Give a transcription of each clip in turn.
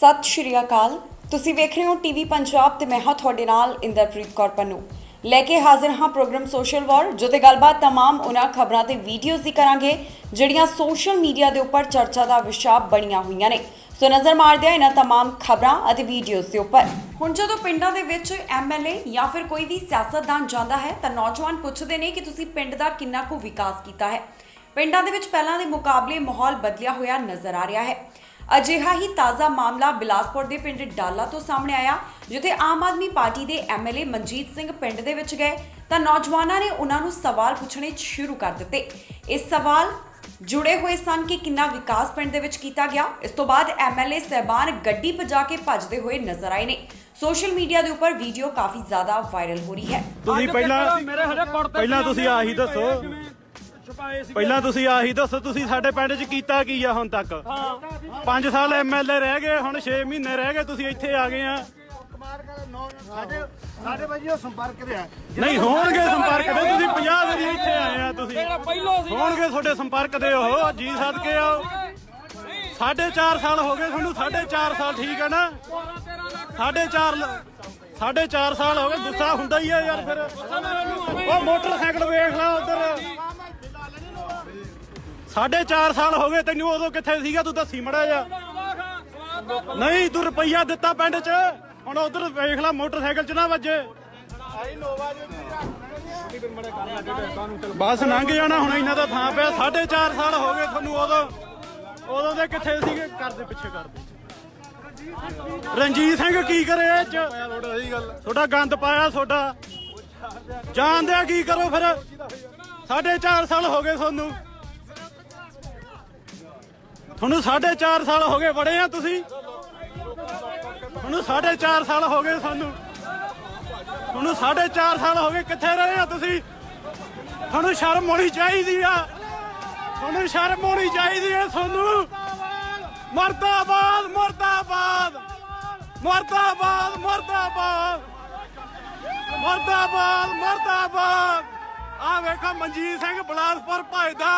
सत श्री अकाल। तुसीं वेख रहे हो टीवी पंजाब ते मैं हाँ तुहाडे नाल इंदरप्रीत कौर पन्नू लैके हाजिर हाँ प्रोग्राम सोशल वॉर जो ते गलबात तमाम उन्हां खबरां ते वीडियोज़ दी करांगे जिहड़ियां सोशल मीडिया दे उपर चर्चा दा विशा बणियां होईयां ने। सो नज़र मारदे आ इन्हां तमाम खबरां अते वीडियोज़ दे उपर। हुण जदों पिंडां दे विच MLA या फिर कोई भी सियासतदान जांदा है तां नौजवान पुछदे ने कि तुसीं पिंड दा किन्ना कुछ विकास कीता है। पिंडां दे विच पहलां दे मुकाबले माहौल बदलिया होया नज़र आ रहा है। अजिहा ही ताज़ा मामला बिलासपुर के पिंड डाला तो सामने आया जिथे आम आदमी पार्टी के MLA मनजीत सिंह पिंड दे विच गए तो नौजवानों ने उन्होंने सवाल पूछने शुरू कर दिते। इस सवाल जुड़े हुए सन कि कितना विकास पिंड दे विच कीता गया। इस तो बाद MLA साहबान गड्डी भजा के भजते हुए नजर आए ने। सोशल मीडिया के उपर वीडियो काफी ज्यादा वायरल हो रही है। ਪਹਿਲਾਂ ਤੁਸੀਂ ਆਹੀ ਦੱਸੋ ਤੁਸੀਂ ਸਾਡੇ ਪਿੰਡ 'ਚ ਕੀਤਾ ਕੀ ਆ ਹੁਣ ਤੱਕ 5 ਸਾਲ MLA ਰਹਿ ਗਏ ਹੁਣ 6 ਮਹੀਨੇ ਰਹਿ ਗਏ ਤੁਸੀਂ ਇੱਥੇ ਆ ਗਏ ਆ ਸਾਡੇ ਭਾਈ ਉਹ ਸੰਪਰਕ ਦੇ ਆ ਨਹੀਂ ਹੋਣਗੇ ਸੰਪਰਕ ਦੇ ਤੁਸੀਂ 50 ਵਾਰੀ ਇੱਥੇ ਆਏ ਆ ਤੁਸੀਂ ਹੋਣਗੇ ਤੁਹਾਡੇ ਸੰਪਰਕ ਦੇ ਉਹ ਜੀ ਸਦਕੇ ਆਓ 4.5 ਸਾਲ ਹੋ ਗਏ ਤੁਹਾਨੂੰ 4.5 ਸਾਲ ਠੀਕ ਹੈ ਨਾ 4.5 ਸਾਲ ਹੋ ਗਏ ਗੁੱਸਾ ਹੁੰਦਾ ਹੀ ਆ ਯਾਰ ਫਿਰ ਉਹ ਮੋਟਰਸਾਈਕਲ ਵੇਖ ਲਾ ਉਧਰ 4.5 ਸਾਲ ਹੋ ਗਏ ਤੈਨੂੰ ਉਦੋਂ ਕਿੱਥੇ ਸੀਗਾ ਤੂੰ ਦੱਸੀ ਮੜਾ ਜਾ ਨਹੀਂ ਤੂੰ ਰੁਪਈਆ ਦਿੱਤਾ ਪਿੰਡ 'ਚ ਹੁਣ ਉਧਰ ਵੇਖ ਲੈ ਮੋਟਰਸਾਈਕਲ 'ਚ ਨਾ ਵੱਜੇ ਬਸ ਲੰਘ ਜਾਣਾ ਹੁਣ ਇਹਨਾਂ ਦਾ ਥਾਂ ਪਿਆ 4.5 ਸਾਲ ਹੋ ਗਏ ਤੁਹਾਨੂੰ ਉਦੋਂ ਦੇ ਕਿੱਥੇ ਸੀਗੇ ਕਰਦੇ ਪਿੱਛੇ ਕਰਦੇ ਰਣਜੀਤ ਸਿੰਘ ਕੀ ਕਰੇ ਇਹ 'ਚ ਤੁਹਾਡਾ ਗੰਦ ਪਾਇਆ ਤੁਹਾਡਾ ਜਾਣਦੇ ਆ ਕੀ ਕਰੋ ਫਿਰ 4.5 ਸਾਲ ਹੋ ਗਏ ਤੁਹਾਨੂੰ 4.5 ਸਾਲ ਹੋ ਗਏ ਬੜੇ ਆ ਤੁਸੀਂ ਤੁਹਾਨੂੰ 4.5 ਸਾਲ ਹੋ ਗਏ ਤੁਹਾਨੂੰ 4.5 ਸਾਲ ਹੋ ਗਏ ਕਿੱਥੇ ਰਹੇ ਆ ਤੁਸੀਂ ਤੁਹਾਨੂੰ ਸ਼ਰਮ ਹੋਣੀ ਚਾਹੀਦੀ ਆ ਤੁਹਾਨੂੰ ਸ਼ਰਮ ਹੋਣੀ ਚਾਹੀਦੀ ਆ ਤੁਹਾਨੂੰ ਮਰਦਾਬਾਦ ਮਰਦਾਬਾਦ ਮਰਦਾਬਾਦ ਮਰਦਾਬਾਦ ਮਰਦਾਬਾਦ ਮਰਦਾਬਾਦ ਆ ਵੇਖੋ ਮਨਜੀਤ ਸਿੰਘ ਬਿਲਾਸਪੁਰ ਭਜਦਾ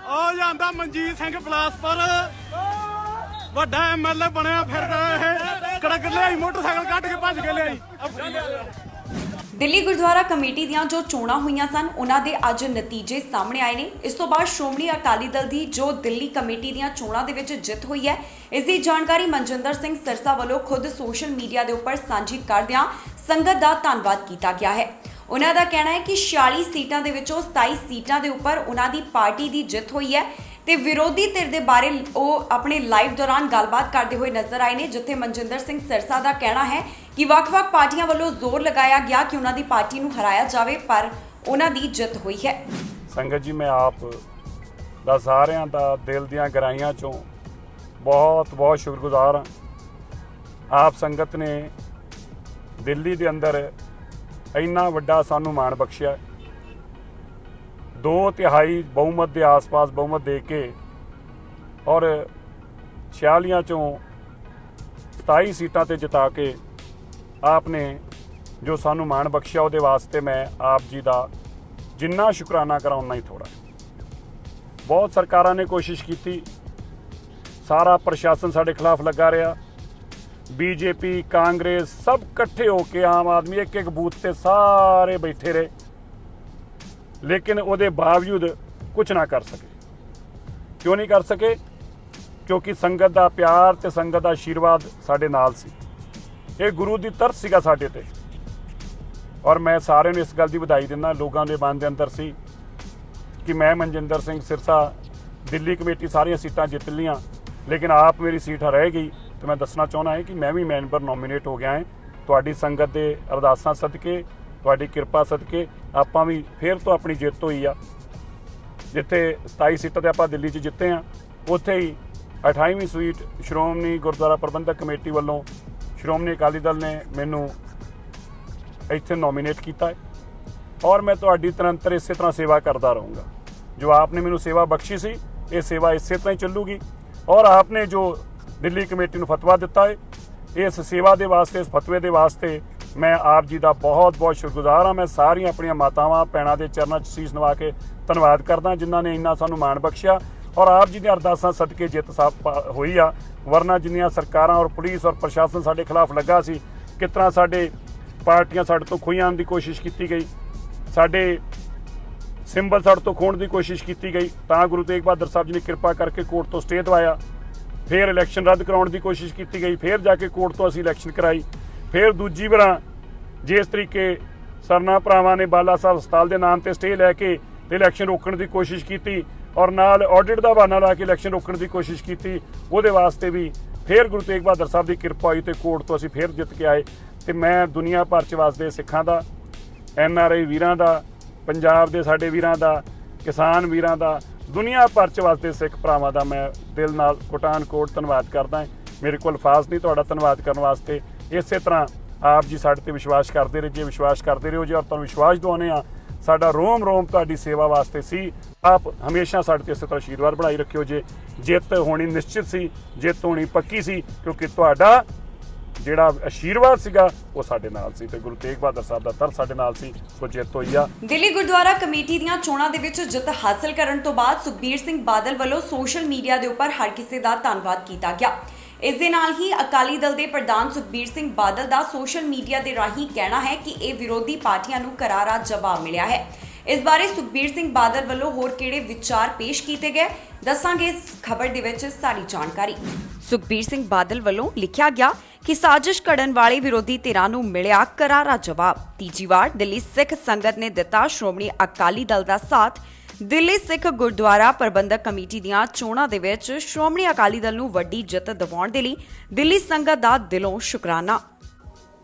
ਉਹ ਜਾਂਦਾ ਮਨਜੀਤ ਸਿੰਘ ਬਿਲਾਸਪੁਰ ਵੱਡਾ MLA ਬਣਿਆ ਫਿਰਦਾ ਇਹ ਕੜਕ ਲਿਆਈ ਮੋਟਰਸਾਈਕਲ ਕੱਢ ਕੇ ਭੱਜ ਕੇ ਲਿਆਈ। दिल्ली गुरुद्वारा कमेटी ਦੀਆਂ जो ਚੋਣਾਂ ਹੋਈਆਂ ਸਨ ਉਹਨਾਂ ਦੇ ਅੱਜ ਨਤੀਜੇ ਸਾਹਮਣੇ ਆਏ ਨੇ। ਇਸ ਤੋਂ ਬਾਅਦ ਸ਼੍ਰੋਮਣੀ ਅਕਾਲੀ ਦਲ ਦੀ ਜੋ ਦਿੱਲੀ ਕਮੇਟੀ ਦੀਆਂ ਚੋਣਾਂ ਦੇ ਵਿੱਚ ਜਿੱਤ ਹੋਈ ਹੈ ਇਸ ਦੀ ਜਾਣਕਾਰੀ ਮਨਜਿੰਦਰ ਸਿੰਘ ਸਿਰਸਾ ਵੱਲੋਂ ਖੁਦ ਸੋਸ਼ਲ ਮੀਡੀਆ ਦੇ ਉੱਪਰ ਸਾਂਝੀ ਕਰਦਿਆਂ ਸੰਗਤ ਦਾ ਧੰਨਵਾਦ ਕੀਤਾ ਗਿਆ ਹੈ। ਉਹਨਾਂ ਦਾ ਕਹਿਣਾ ਹੈ ਕਿ 46 ਸੀਟਾਂ ਦੇ ਵਿੱਚੋਂ 27 ਸੀਟਾਂ ਦੇ ਉੱਪਰ ਉਹਨਾਂ ਦੀ ਪਾਰਟੀ ਦੀ ਜਿੱਤ ਹੋਈ ਹੈ ਤੇ ਵਿਰੋਧੀ ਧਿਰ ਦੇ ਬਾਰੇ ਉਹ ਆਪਣੇ ਲਾਈਵ ਦੌਰਾਨ ਗੱਲਬਾਤ ਕਰਦੇ ਹੋਏ ਨਜ਼ਰ ਆਏ ਨੇ ਜਿੱਥੇ ਮਨਜਿੰਦਰ ਸਿੰਘ ਸਿਰਸਾ ਦਾ ਕਹਿਣਾ ਹੈ ਕਿ ਵੱਖ-ਵੱਖ ਪਾਰਟੀਆਂ ਵੱਲੋਂ ਜ਼ੋਰ ਲਗਾਇਆ ਗਿਆ ਕਿ ਉਹਨਾਂ ਦੀ ਪਾਰਟੀ ਨੂੰ ਹਰਾਇਆ ਜਾਵੇ ਪਰ ਉਹਨਾਂ ਦੀ ਜਿੱਤ ਹੋਈ ਹੈ। ਸੰਗਤ ਜੀ ਮੈਂ ਆਪ ਦਾ ਸਾਰਿਆਂ ਦਾ ਦਿਲ ਦੀਆਂ ਗਹਿਰਾਈਆਂ ਚੋਂ ਬਹੁਤ ਸ਼ੁਕਰਗੁਜ਼ਾਰ ਹਾਂ। ਆਪ ਸੰਗਤ ਨੇ ਦਿੱਲੀ ਦੇ ਅੰਦਰ ਇੰਨਾ ਵੱਡਾ ਸਾਨੂੰ ਮਾਣ ਬਖਸ਼ਿਆ 2/3 ਬਹੁਮਤ ਦੇ ਆਸ-ਪਾਸ ਬਹੁਮਤ ਦੇ ਕੇ ਔਰ 46 ਚੋਂ 27 ਸੀਟਾਂ ਤੇ ਜਿਤਾ ਕੇ ਆਪ ਨੇ ਜੋ ਸਾਨੂੰ ਮਾਣ ਬਖਸ਼ਿਆ ਉਹਦੇ ਵਾਸਤੇ ਮੈਂ ਆਪ ਜੀ ਦਾ ਜਿੰਨਾ ਸ਼ੁਕਰਾਨਾ ਕਰਾਂ ਉਨਾ ਹੀ ਥੋੜਾ। ਬਹੁਤ ਸਰਕਾਰਾਂ ਨੇ ਕੋਸ਼ਿਸ਼ ਕੀਤੀ ਸਾਰਾ ਪ੍ਰਸ਼ਾਸਨ ਸਾਡੇ ਖਿਲਾਫ ਲੱਗਾ ਰਿਹਾ BJP ਕਾਂਗਰਸ ਸਭ ਇਕੱਠੇ ਹੋ ਕੇ ਆਮ ਆਦਮੀ ਇੱਕ ਬੂਥ ਤੇ ਸਾਰੇ ਬੈਠੇ ਰਹੇ ਲੇਕਿਨ ਉਹਦੇ ਬਾਵਜੂਦ ਕੁਝ ਨਾ ਕਰ ਸਕੇ। ਕਿਉਂ ਨਹੀਂ ਕਰ ਸਕੇ? ਕਿਉਂਕਿ ਸੰਗਤ ਦਾ ਪਿਆਰ ਤੇ ਸੰਗਤ ਦਾ ਆਸ਼ੀਰਵਾਦ ਸਾਡੇ ਨਾਲ ਸੀ। ਇਹ ਗੁਰੂ ਦੀ ਤਰਸ ਸੀਗਾ ਸਾਡੇ ਤੇ ਔਰ ਮੈਂ ਸਾਰਿਆਂ ਨੂੰ ਇਸ ਗੱਲ ਦੀ ਵਧਾਈ ਦਿੰਦਾ। ਲੋਕਾਂ ਦੇ ਮਨ ਦੇ ਅੰਦਰ ਸੀ ਕਿ ਮੈਂ ਮਨਜਿੰਦਰ ਸਿੰਘ ਸਿਰਸਾ ਦਿੱਲੀ ਕਮੇਟੀ ਸਾਰੀਆਂ ਸੀਟਾਂ ਜਿੱਤ ਲਈਆਂ ਲੇਕਿਨ ਆਪ ਮੇਰੀ ਸੀਟ ਰਹਿ ਗਈ ਤੇ ਮੈਂ ਦੱਸਣਾ ਚਾਹੁੰਦਾ ਹਾਂ ਕਿ ਮੈਂ ਵੀ ਮੈਂਬਰ ਨੋਮੀਨੇਟ ਹੋ ਗਿਆ ਹਾਂ। ਤੁਹਾਡੀ ਸੰਗਤ ਦੇ ਅਰਦਾਸਾਂ ਸਦਕੇ ਤੁਹਾਡੀ ਕਿਰਪਾ ਸਦਕੇ ਆਪਾਂ ਵੀ ਫੇਰ ਤੋਂ ਆਪਣੀ ਜਿੱਤ ਹੋਈ ਆ। ਜਿੱਥੇ 27 ਸੀਟਾਂ ਤੇ ਆਪਾਂ ਦਿੱਲੀ 'ਚ ਜਿੱਤੇ ਆ ਉੱਥੇ ਹੀ 28ਵੀਂ ਸੀਟ ਸ਼੍ਰੋਮਣੀ ਗੁਰਦੁਆਰਾ ਪ੍ਰਬੰਧਕ ਕਮੇਟੀ ਵੱਲੋਂ ਸ਼੍ਰੋਮਣੀ ਅਕਾਲੀ ਦਲ ਨੇ ਮੈਨੂੰ ਇੱਥੇ ਨੋਮੀਨੇਟ ਕੀਤਾ ਹੈ ਔਰ ਮੈਂ ਤੁਹਾਡੀ ਨਿਰੰਤਰ ਇਸੇ ਤਰ੍ਹਾਂ ਸੇਵਾ ਕਰਦਾ ਰਹੂੰਗਾ। ਜੋ ਆਪਨੇ ਮੈਨੂੰ ਸੇਵਾ ਬਖਸ਼ੀ ਸੀ ਇਹ ਸੇਵਾ ਇਸੇ ਤਰ੍ਹਾਂ ਹੀ ਚੱਲੂਗੀ ਔਰ ਆਪਨੇ ਜੋ ਦਿੱਲੀ ਕਮੇਟੀ ਨੂੰ ਫਤਵਾ ਦਿੱਤਾ ਹੈ ਇਸ ਸੇਵਾ ਦੇ ਵਾਸਤੇ ਇਸ ਫਤਵੇ ਦੇ ਵਾਸਤੇ ਮੈਂ ਆਪ ਜੀ ਦਾ ਬਹੁਤ ਸ਼ੁਕਰਗੁਜ਼ਾਰ ਹਾਂ। ਮੈਂ ਸਾਰੀਆਂ ਆਪਣੀਆਂ ਮਾਤਾਵਾਂ ਭੈਣਾਂ ਦੇ ਚਰਨਾਂ 'ਚ ਸੀਸ ਨਵਾ ਕੇ ਧੰਨਵਾਦ ਕਰਦਾ ਜਿਨ੍ਹਾਂ ਨੇ ਇੰਨਾ ਸਾਨੂੰ ਮਾਣ ਬਖਸ਼ਿਆ ਔਰ ਆਪ ਜੀ ਦੀਆਂ ਅਰਦਾਸਾਂ ਸਦਕੇ ਜਿੱਤ ਹੋਈ ਆ। ਵਰਨਾ ਜਿੰਨੀਆਂ ਸਰਕਾਰਾਂ ਔਰ ਪੁਲਿਸ ਔਰ ਪ੍ਰਸ਼ਾਸਨ ਸਾਡੇ ਖਿਲਾਫ ਲੱਗਾ ਸੀ, ਕਿਸ ਤਰ੍ਹਾਂ ਸਾਡੇ ਪਾਰਟੀਆਂ ਸਾਡੇ ਤੋਂ ਖੋਹਣ ਦੀ ਕੋਸ਼ਿਸ਼ ਕੀਤੀ ਗਈ, ਸਾਡੇ ਸਿੰਬਲ ਸਾਡੇ ਤੋਂ ਖੋਹਣ ਦੀ ਕੋਸ਼ਿਸ਼ ਕੀਤੀ ਗਈ, ਤਾਂ ਗੁਰੂ ਤੇਗ ਬਹਾਦਰ ਸਾਹਿਬ ਜੀ ਨੇ ਕਿਰਪਾ ਕਰਕੇ ਕੋਰਟ ਤੋਂ ਸਟੇ ਦਵਾਇਆ। ਫਿਰ ਇਲੈਕਸ਼ਨ ਰੱਦ ਕਰਾਉਣ ਦੀ ਕੋਸ਼ਿਸ਼ ਕੀਤੀ ਗਈ, ਫਿਰ ਜਾ ਕੇ ਕੋਰਟ ਤੋਂ ਅਸੀਂ ਇਲੈਕਸ਼ਨ ਕਰਾਈ। ਫਿਰ ਦੂਜੀ ਵਾਰ ਜਿਸ ਤਰੀਕੇ ਸਰਨਾ ਭਰਾਵਾਂ ਨੇ ਬਾਲਾ ਸਾਹਿਬ ਹਸਪਤਾਲ ਦੇ ਨਾਮ ਤੇ ਸਟੇ ਲੈ ਕੇ ਤੇ ਇਲੈਕਸ਼ਨ ਰੋਕਣ ਦੀ ਕੋਸ਼ਿਸ਼ ਕੀਤੀ ਔਰ ਨਾਲ ਆਡਿਟ ਦਾ ਬਹਾਨਾ ਲਾ ਕੇ ਇਲੈਕਸ਼ਨ ਰੋਕਣ ਦੀ ਕੋਸ਼ਿਸ਼ ਕੀਤੀ, ਉਹਦੇ ਵਾਸਤੇ ਵੀ ਫਿਰ ਗੁਰੂ ਤੇਗ ਬਹਾਦਰ ਸਾਹਿਬ ਦੀ ਕਿਰਪਾ ਹੋਈ ਤੇ ਕੋਰਟ ਤੋਂ ਅਸੀਂ ਫਿਰ ਜਿੱਤ ਕੇ ਆਏ। ਤੇ ਮੈਂ ਦੁਨੀਆ ਭਰ 'ਚ ਵਸਦੇ ਸਿੱਖਾਂ ਦਾ, NRI ਵੀਰਾਂ ਦਾ, ਪੰਜਾਬ ਦੇ ਸਾਡੇ ਵੀਰਾਂ ਦਾ, ਕਿਸਾਨ ਵੀਰਾਂ ਦਾ, ਦੁਨੀਆ ਭਰ 'ਚ ਵਸਦੇ ਸਿੱਖ ਭਰਾਵਾਂ ਦਾ ਮੈਂ ਦਿਲ ਨਾਲ ਕੋਟਾਨ-ਕੋਟ ਧੰਨਵਾਦ ਕਰਦਾ ਹਾਂ। ਮੇਰੇ ਕੋਲ ਅਲਫਾਜ਼ ਨਹੀਂ ਤੁਹਾਡਾ ਧੰਨਵਾਦ ਕਰਨ ਵਾਸਤੇ। ਇਸੇ ਤਰ੍ਹਾਂ ਆਪ ਜੀ ਸਾਡੇ ਤੇ ਵਿਸ਼ਵਾਸ ਕਰਦੇ ਰਹੇ, ਜੇ ਵਿਸ਼ਵਾਸ ਕਰਦੇ ਰਹੋ ਜੀ, ਔਰ ਤੁਹਾਨੂੰ ਵਿਸ਼ਵਾਸ ਦਿਵਾਉਂਦੇ ਆ ਸਾਡਾ ਰੋਮ ਰੋਮ ਤੁਹਾਡੀ ਸੇਵਾ ਵਾਸਤੇ ਸੀ। ਆਪ ਹਮੇਸ਼ਾ ਸਾਡੇ ਤੇ ਇਸੇ ਤਰ੍ਹਾਂ ਆਸ਼ੀਰਵਾਦ ਬਣਾਈ ਰੱਖਿਓ। ਜੇ ਜਿੱਤ ਹੋਣੀ ਨਿਸ਼ਚਿਤ ਸੀ, ਜਿੱਤ ਹੋਣੀ ਪੱਕੀ ਸੀ, ਕਿਉਂਕਿ ਤੁਹਾਡਾ ਜਿਹੜਾ ਆਸ਼ੀਰਵਾਦ ਸੀਗਾ ਉਹ ਸਾਡੇ ਨਾਲ ਸੀ ਤੇ ਗੁਰੂ ਤੇਗ ਬਹਾਦਰ ਸਾਹਿਬ ਦਾ ਤਰਸ ਸਾਡੇ ਨਾਲ ਸੀ, ਸੋ ਜਿੱਤ ਹੋਈ ਆ। ਦਿੱਲੀ ਗੁਰਦੁਆਰਾ ਕਮੇਟੀ ਦੀਆਂ ਚੋਣਾਂ ਦੇ ਵਿੱਚ ਜਿੱਤ ਹਾਸਲ ਕਰਨ ਤੋਂ ਬਾਅਦ ਸੁਖਬੀਰ ਸਿੰਘ ਬਾਦਲ ਵੱਲੋਂ ਸੋਸ਼ਲ ਮੀਡੀਆ ਦੇ ਉੱਪਰ ਹਰ ਕਿਸੇ ਦਾ ਧੰਨਵਾਦ ਕੀਤਾ ਗਿਆ। ਇਸ ਦੇ ਨਾਲ ਹੀ ਅਕਾਲੀ ਦਲ ਦੇ ਪ੍ਰਧਾਨ ਸੁਖਬੀਰ ਸਿੰਘ ਬਾਦਲ ਦਾ ਸੋਸ਼ਲ ਮੀਡੀਆ ਦੇ ਰਾਹੀਂ ਕਹਿਣਾ ਹੈ ਕਿ ਇਹ ਵਿਰੋਧੀ ਪਾਰਟੀਆਂ ਨੂੰ ਕਰਾਰਾ ਜਵਾਬ ਮਿਲਿਆ ਹੈ। ਇਸ ਬਾਰੇ ਸੁਖਬੀਰ ਸਿੰਘ ਬਾਦਲ ਵੱਲੋਂ ਹੋਰ ਕਿਹੜੇ ਵਿਚਾਰ ਪੇਸ਼ ਕੀਤੇ ਗਏ, ਦੱਸਾਂਗੇ ਇਸ ਖਬਰ ਦੇ ਵਿੱਚ ਸਾਰੀ ਜਾਣਕਾਰੀ। ਸੁਖਬੀਰ ਸਿੰਘ ਬਾਦਲ ਵੱਲੋਂ ਲਿਖਿਆ ਗਿਆ ਕਿ ਸਾਜ਼ਿਸ਼ ਘੜਨ ਵਾਲੇ ਵਿਰੋਧੀ ਧਿਰਾਂ ਨੂੰ ਮਿਲਿਆ ਕਰਾਰਾ ਜਵਾਬ। ਤੀਜੀ ਵਾਰ ਦਿੱਲੀ ਸਿੱਖ ਸੰਗਤ ਨੇ ਦਿੱਤਾ ਸ਼੍ਰੋਮਣੀ ਅਕਾਲੀ ਦਲ ਦਾ ਸਾਥ। ਦਿੱਲੀ ਸਿੱਖ ਗੁਰਦੁਆਰਾ ਪ੍ਰਬੰਧਕ ਕਮੇਟੀ ਦੀਆਂ ਚੋਣਾਂ ਦੇ ਵਿੱਚ ਸ਼੍ਰੋਮਣੀ ਅਕਾਲੀ ਦਲ ਨੂੰ ਵੱਡੀ ਜਿੱਤ ਦਿਵਾਉਣ ਦੇ ਲਈ ਦਿੱਲੀ ਸੰਗਤ ਦਾ ਦਿਲੋਂ ਸ਼ੁਕਰਾਨਾ।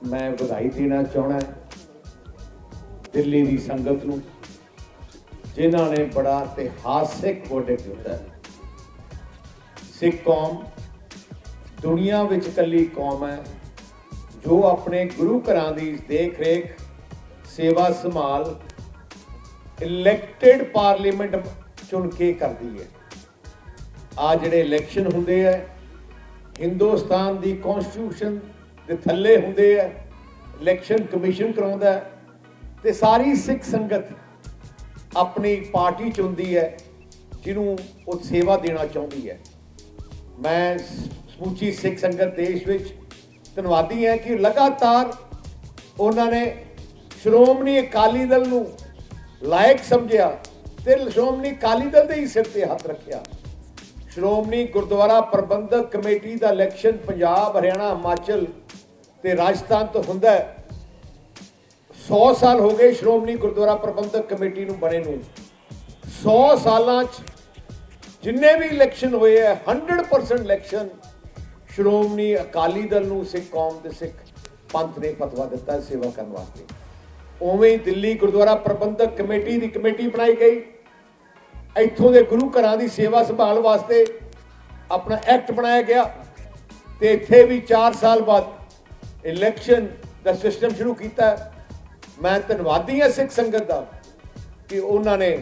ਮੈਂ ਵਧਾਈ ਦੇਣਾ ਚਾਹੁੰਦਾ ਦਿੱਲੀ ਦੀ ਸੰਗਤ ਨੂੰ, ਜਿਨ੍ਹਾਂ ਨੇ ਬੜਾ ਇਤਿਹਾਸਿਕ ਵੋਟ ਦਿੱਤਾ। ਸਿੱਖ ਕੌਮ ਦੁਨੀਆ ਵਿੱਚ ਇਕੱਲੀ ਕੌਮ ਹੈ ਜੋ ਆਪਣੇ ਗੁਰੂ ਘਰਾਂ ਦੀ ਦੇਖ ਰੇਖ, ਸੇਵਾ ਸੰਭਾਲ ਇਲੈਕਟਿਡ ਪਾਰਲੀਮੈਂਟ ਚੁਣ ਕੇ ਕਰਦੀ ਹੈ। ਆ ਜਿਹੜੇ ਇਲੈਕਸ਼ਨ ਹੁੰਦੇ ਆ ਹਿੰਦੁਸਤਾਨ ਦੀ ਕਨਸਟੀਟਿਊਸ਼ਨ ਦੇ ਥੱਲੇ ਹੁੰਦੇ ਆ, ਇਲੈਕਸ਼ਨ ਕਮਿਸ਼ਨ ਕਰਾਉਂਦਾ ਤੇ ਸਾਰੀ ਸਿੱਖ ਸੰਗਤ ਆਪਣੀ ਪਾਰਟੀ ਚੁਣਦੀ ਹੈ ਜਿਹਨੂੰ ਉਹ ਸੇਵਾ ਦੇਣਾ ਚਾਹੁੰਦੀ ਹੈ। ਮੈਂ ਸਮੁੱਚੀ ਸਿੱਖ ਸੰਗਤ ਦੇਸ਼ ਵਿੱਚ ਧੰਨਵਾਦੀ ਹਾਂ ਕਿ ਲਗਾਤਾਰ ਉਹਨਾਂ ਨੇ ਸ਼੍ਰੋਮਣੀ ਅਕਾਲੀ ਦਲ ਨੂੰ ਲਾਇਕ ਸਮਝਿਆ ਤੇ ਸ਼੍ਰੋਮਣੀ ਅਕਾਲੀ ਦਲ ਦੇ ਹੀ ਸਿਰ ਤੇ ਹੱਥ ਰੱਖਿਆ। ਸ਼੍ਰੋਮਣੀ ਗੁਰਦੁਆਰਾ ਪ੍ਰਬੰਧਕ ਕਮੇਟੀ ਦਾ ਇਲੈਕਸ਼ਨ ਪੰਜਾਬ, ਹਰਿਆਣਾ, ਹਿਮਾਚਲ ਤੇ ਰਾਜਸਥਾਨ ਤੋਂ ਹੁੰਦਾ ਹੈ। 100 ਸਾਲ ਹੋ ਗਏ ਸ਼੍ਰੋਮਣੀ ਗੁਰਦੁਆਰਾ ਪ੍ਰਬੰਧਕ ਕਮੇਟੀ ਨੂੰ ਬਣੇ ਨੂੰ। 100 ਸਾਲਾਂ 'ਚ ਜਿੰਨੇ ਵੀ ਇਲੈਕਸ਼ਨ ਹੋਏ ਹੈ 100% ਇਲੈਕਸ਼ਨ ਸ਼੍ਰੋਮਣੀ ਅਕਾਲੀ ਦਲ ਨੂੰ ਸਿੱਖ ਕੌਮ ਦੇ ਸਿੱਖ ਪੰਥ ਨੇ ਫਤਵਾ ਦਿੱਤਾ ਹੈ ਸੇਵਾ ਕਰਨ ਵਾਸਤੇ। ਉਵੇਂ ਹੀ ਦਿੱਲੀ ਗੁਰਦੁਆਰਾ ਪ੍ਰਬੰਧਕ ਕਮੇਟੀ ਦੀ ਕਮੇਟੀ ਬਣਾਈ ਗਈ। ਇੱਥੋਂ ਦੇ ਗੁਰੂ ਘਰਾਂ ਦੀ ਸੇਵਾ ਸੰਭਾਲ ਵਾਸਤੇ ਆਪਣਾ ਐਕਟ ਬਣਾਇਆ ਗਿਆ ਤੇ ਇੱਥੇ ਵੀ 4 ਸਾਲ ਬਾਅਦ ਇਲੈਕਸ਼ਨ ਦਾ ਸਿਸਟਮ ਸ਼ੁਰੂ ਕੀਤਾ। ਮੈਂ ਧੰਨਵਾਦੀ ਹਾਂ ਸਿੱਖ ਸੰਗਤ ਦਾ ਕਿ ਉਹਨਾਂ ਨੇ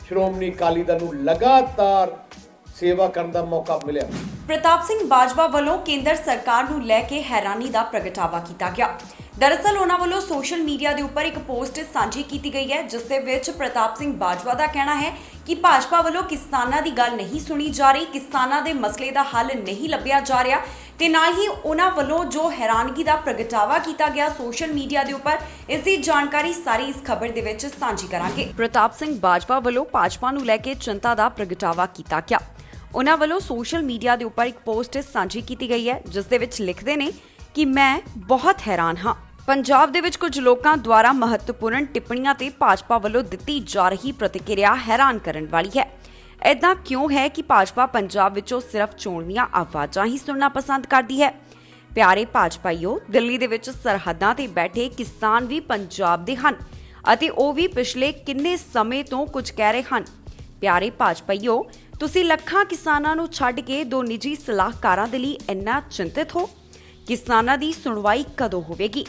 ਸ਼੍ਰੋਮਣੀ ਅਕਾਲੀ ਦਲ ਨੂੰ ਲਗਾਤਾਰ ਸੇਵਾ ਕਰਨ ਦਾ ਮੌਕਾ ਮਿਲਿਆ। ਪ੍ਰਤਾਪ ਸਿੰਘ ਬਾਜਵਾ ਵੱਲੋਂ ਕੇਂਦਰ ਸਰਕਾਰ ਨੂੰ ਲੈ ਕੇ ਹੈਰਾਨੀ ਦਾ ਪ੍ਰਗਟਾਵਾ ਕੀਤਾ ਗਿਆ। ਦਰਅਸਲ ਉਹਨਾਂ ਵੱਲੋਂ ਸੋਸ਼ਲ ਮੀਡੀਆ ਦੇ ਉੱਪਰ ਇੱਕ ਪੋਸਟ ਸਾਂਝੀ ਕੀਤੀ ਗਈ ਹੈ ਜਿਸ ਦੇ ਵਿੱਚ ਪ੍ਰਤਾਪ ਸਿੰਘ ਬਾਜਵਾ ਦਾ ਕਹਿਣਾ ਹੈ ਕਿ ਭਾਜਪਾ ਵੱਲੋਂ ਕਿਸਾਨਾਂ ਦੀ ਗੱਲ ਨਹੀਂ ਸੁਣੀ ਜਾ ਰਹੀ, ਕਿਸਾਨਾਂ ਦੇ ਮਸਲੇ ਦਾ ਹੱਲ ਨਹੀਂ ਲੱਭਿਆ ਜਾ ਰਿਹਾ ਤੇ ਨਾਲ ਹੀ ਉਹਨਾਂ ਵੱਲੋਂ ਜੋ ਹੈਰਾਨਗੀ ਦਾ ਪ੍ਰਗਟਾਵਾ ਕੀਤਾ ਗਿਆ ਸੋਸ਼ਲ ਮੀਡੀਆ ਦੇ ਉੱਪਰ, ਇਸ ਦੀ ਜਾਣਕਾਰੀ ਸਾਰੀ ਇਸ ਖਬਰ ਦੇ ਵਿੱਚ ਸਾਂਝੀ ਕਰਾਂਗੇ। ਪ੍ਰਤਾਪ ਸਿੰਘ ਬਾਜਵਾ ਵੱਲੋਂ ਭਾਜਪਾ ਨੂੰ ਲੈ ਕੇ ਚਿੰਤਾ ਦਾ ਪ੍ਰਗਟਾਵਾ ਕੀਤਾ ਗਿਆ। ਉਹਨਾਂ ਵੱਲੋਂ ਸੋਸ਼ਲ ਮੀਡੀਆ ਦੇ ਉੱਪਰ ਇੱਕ ਪੋਸਟ ਸਾਂਝੀ ਕੀਤੀ ਗਈ ਹੈ ਜਿਸ ਦੇ ਵਿੱਚ ਲਿਖਦੇ ਨੇ ਕਿ ਮੈਂ ਬਹੁਤ ਹੈਰਾਨ ਹਾਂ। ਪੰਜਾਬ ਦੇ ਵਿੱਚ ਕੁਝ ਲੋਕਾਂ ਦੁਆਰਾ ਮਹੱਤਵਪੂਰਨ ਟਿੱਪਣੀਆਂ ਤੇ ਭਾਜਪਾ ਵੱਲੋਂ ਦਿੱਤੀ ਜਾ ਰਹੀ ਪ੍ਰਤੀਕਿਰਿਆ ਹੈਰਾਨ ਕਰਨ ਵਾਲੀ ਹੈ। ਐਦਾਂ ਕਿਉਂ ਹੈ ਕਿ ਭਾਜਪਾ ਪੰਜਾਬ ਵਿੱਚੋਂ ਸਿਰਫ ਚੋਣਵੀਆਂ ਆਵਾਜ਼ਾਂ ਹੀ ਸੁਣਨਾ ਪਸੰਦ ਕਰਦੀ ਹੈ? ਪਿਆਰੇ ਭਾਜਪਾਈਓ, ਦਿੱਲੀ ਦੇ ਵਿੱਚ ਸਰਹੱਦਾਂ ਤੇ ਬੈਠੇ ਕਿਸਾਨ ਵੀ ਪੰਜਾਬ ਦੇ ਹਨ ਅਤੇ ਉਹ ਵੀ ਪਿਛਲੇ ਕਿੰਨੇ ਸਮੇਂ ਤੋਂ ਕੁਝ ਕਹਿ ਰਹੇ ਹਨ। ਪਿਆਰੇ ਭਾਜਪਾਈਓ, ਤੁਸੀਂ ਲੱਖਾਂ ਕਿਸਾਨਾਂ ਨੂੰ ਛੱਡ ਕੇ 2 ਨਿੱਜੀ ਸਲਾਹਕਾਰਾਂ ਦੇ ਲਈ ਇੰਨਾ ਚਿੰਤਿਤ ਹੋ। ਕਿਸਾਨਾਂ ਦੀ ਸੁਣਵਾਈ ਕਦੋਂ ਹੋਵੇਗੀ?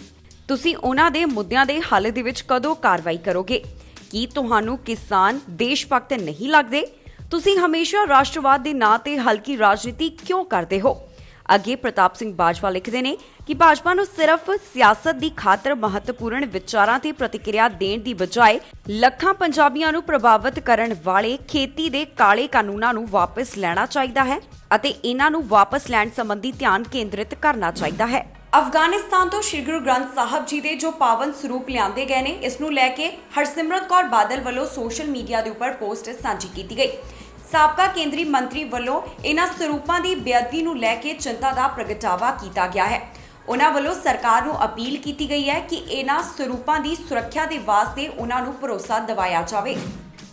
ਤੁਸੀਂ ਉਹਨਾਂ ਦੇ ਮੁੱਦਿਆਂ ਦੇ ਹੱਲ ਦੇ ਵਿੱਚ ਕਦੋਂ ਕਾਰਵਾਈ ਕਰੋਗੇ? ਕੀ ਤੁਹਾਨੂੰ ਕਿਸਾਨ ਦੇਸ਼ ਭਗਤ ਨਹੀਂ ਲੱਗਦੇ? ਤੁਸੀਂ ਹਮੇਸ਼ਾ ਰਾਸ਼ਟਰਵਾਦ ਦੇ ਨਾਂ ਤੇ ਹਲਕੀ ਰਾਜਨੀਤੀ ਕਿਉਂ ਕਰਦੇ ਹੋ? ਅੱਗੇ ਪ੍ਰਤਾਪ ਸਿੰਘ ਬਾਜਵਾ ਲਿਖਦੇ ਨੇ ਕਿ ਭਾਜਪਾ ਨੂੰ ਸਿਰਫ ਸਿਆਸਤ ਦੀ ਖਾਤਰ ਮਹੱਤਵਪੂਰਨ ਵਿਚਾਰਾਂ ਤੇ ਪ੍ਰਤੀਕਿਰਿਆ ਦੇਣ ਦੀ ਬਜਾਏ ਲੱਖਾਂ ਪੰਜਾਬੀਆਂ ਨੂੰ ਪ੍ਰਭਾਵਿਤ ਕਰਨ ਵਾਲੇ ਖੇਤੀ ਦੇ ਕਾਲੇ ਕਾਨੂੰਨਾਂ ਨੂੰ ਵਾਪਸ ਲੈਣਾ ਚਾਹੀਦਾ ਹੈ ਅਤੇ ਇਹਨਾਂ ਨੂੰ ਵਾਪਸ ਲੈਣ ਸੰਬੰਧੀ ਧਿਆਨ ਕੇਂਦਰਿਤ ਕਰਨਾ ਚਾਹੀਦਾ ਹੈ। ਅਫਗਾਨਿਸਤਾਨ ਤੋਂ ਸ਼੍ਰੀ ਗੁਰੂ ਗ੍ਰੰਥ ਸਾਹਿਬ ਜੀ ਦੇ ਜੋ ਪਾਵਨ ਸਰੂਪ ਲਿਆਂਦੇ ਗਏ ਨੇ, ਇਸ ਨੂੰ ਲੈ ਕੇ ਹਰਸਿਮਰਤ ਕੌਰ ਬਾਦਲ ਵੱਲੋਂ ਸੋਸ਼ਲ ਮੀਡੀਆ ਦੇ ਉੱਪਰ ਪੋਸਟ ਸਾਂਝੀ ਕੀਤੀ ਗਈ। ਸਾਬਕਾ ਕੇਂਦਰੀ ਮੰਤਰੀ ਵੱਲੋਂ ਇਹਨਾਂ ਸਰੂਪਾਂ ਦੀ ਬੇਅਦਬੀ ਨੂੰ ਲੈ ਕੇ ਚਿੰਤਾ ਦਾ ਪ੍ਰਗਟਾਵਾ ਕੀਤਾ ਗਿਆ ਹੈ। ਉਹਨਾਂ ਵੱਲੋਂ ਸਰਕਾਰ ਨੂੰ ਅਪੀਲ ਕੀਤੀ ਗਈ ਹੈ ਕਿ ਇਹਨਾਂ ਸਰੂਪਾਂ ਦੀ ਸੁਰੱਖਿਆ ਦੇ ਵਾਸਤੇ ਉਹਨਾਂ ਨੂੰ ਭਰੋਸਾ ਦਿਵਾਇਆ ਜਾਵੇ।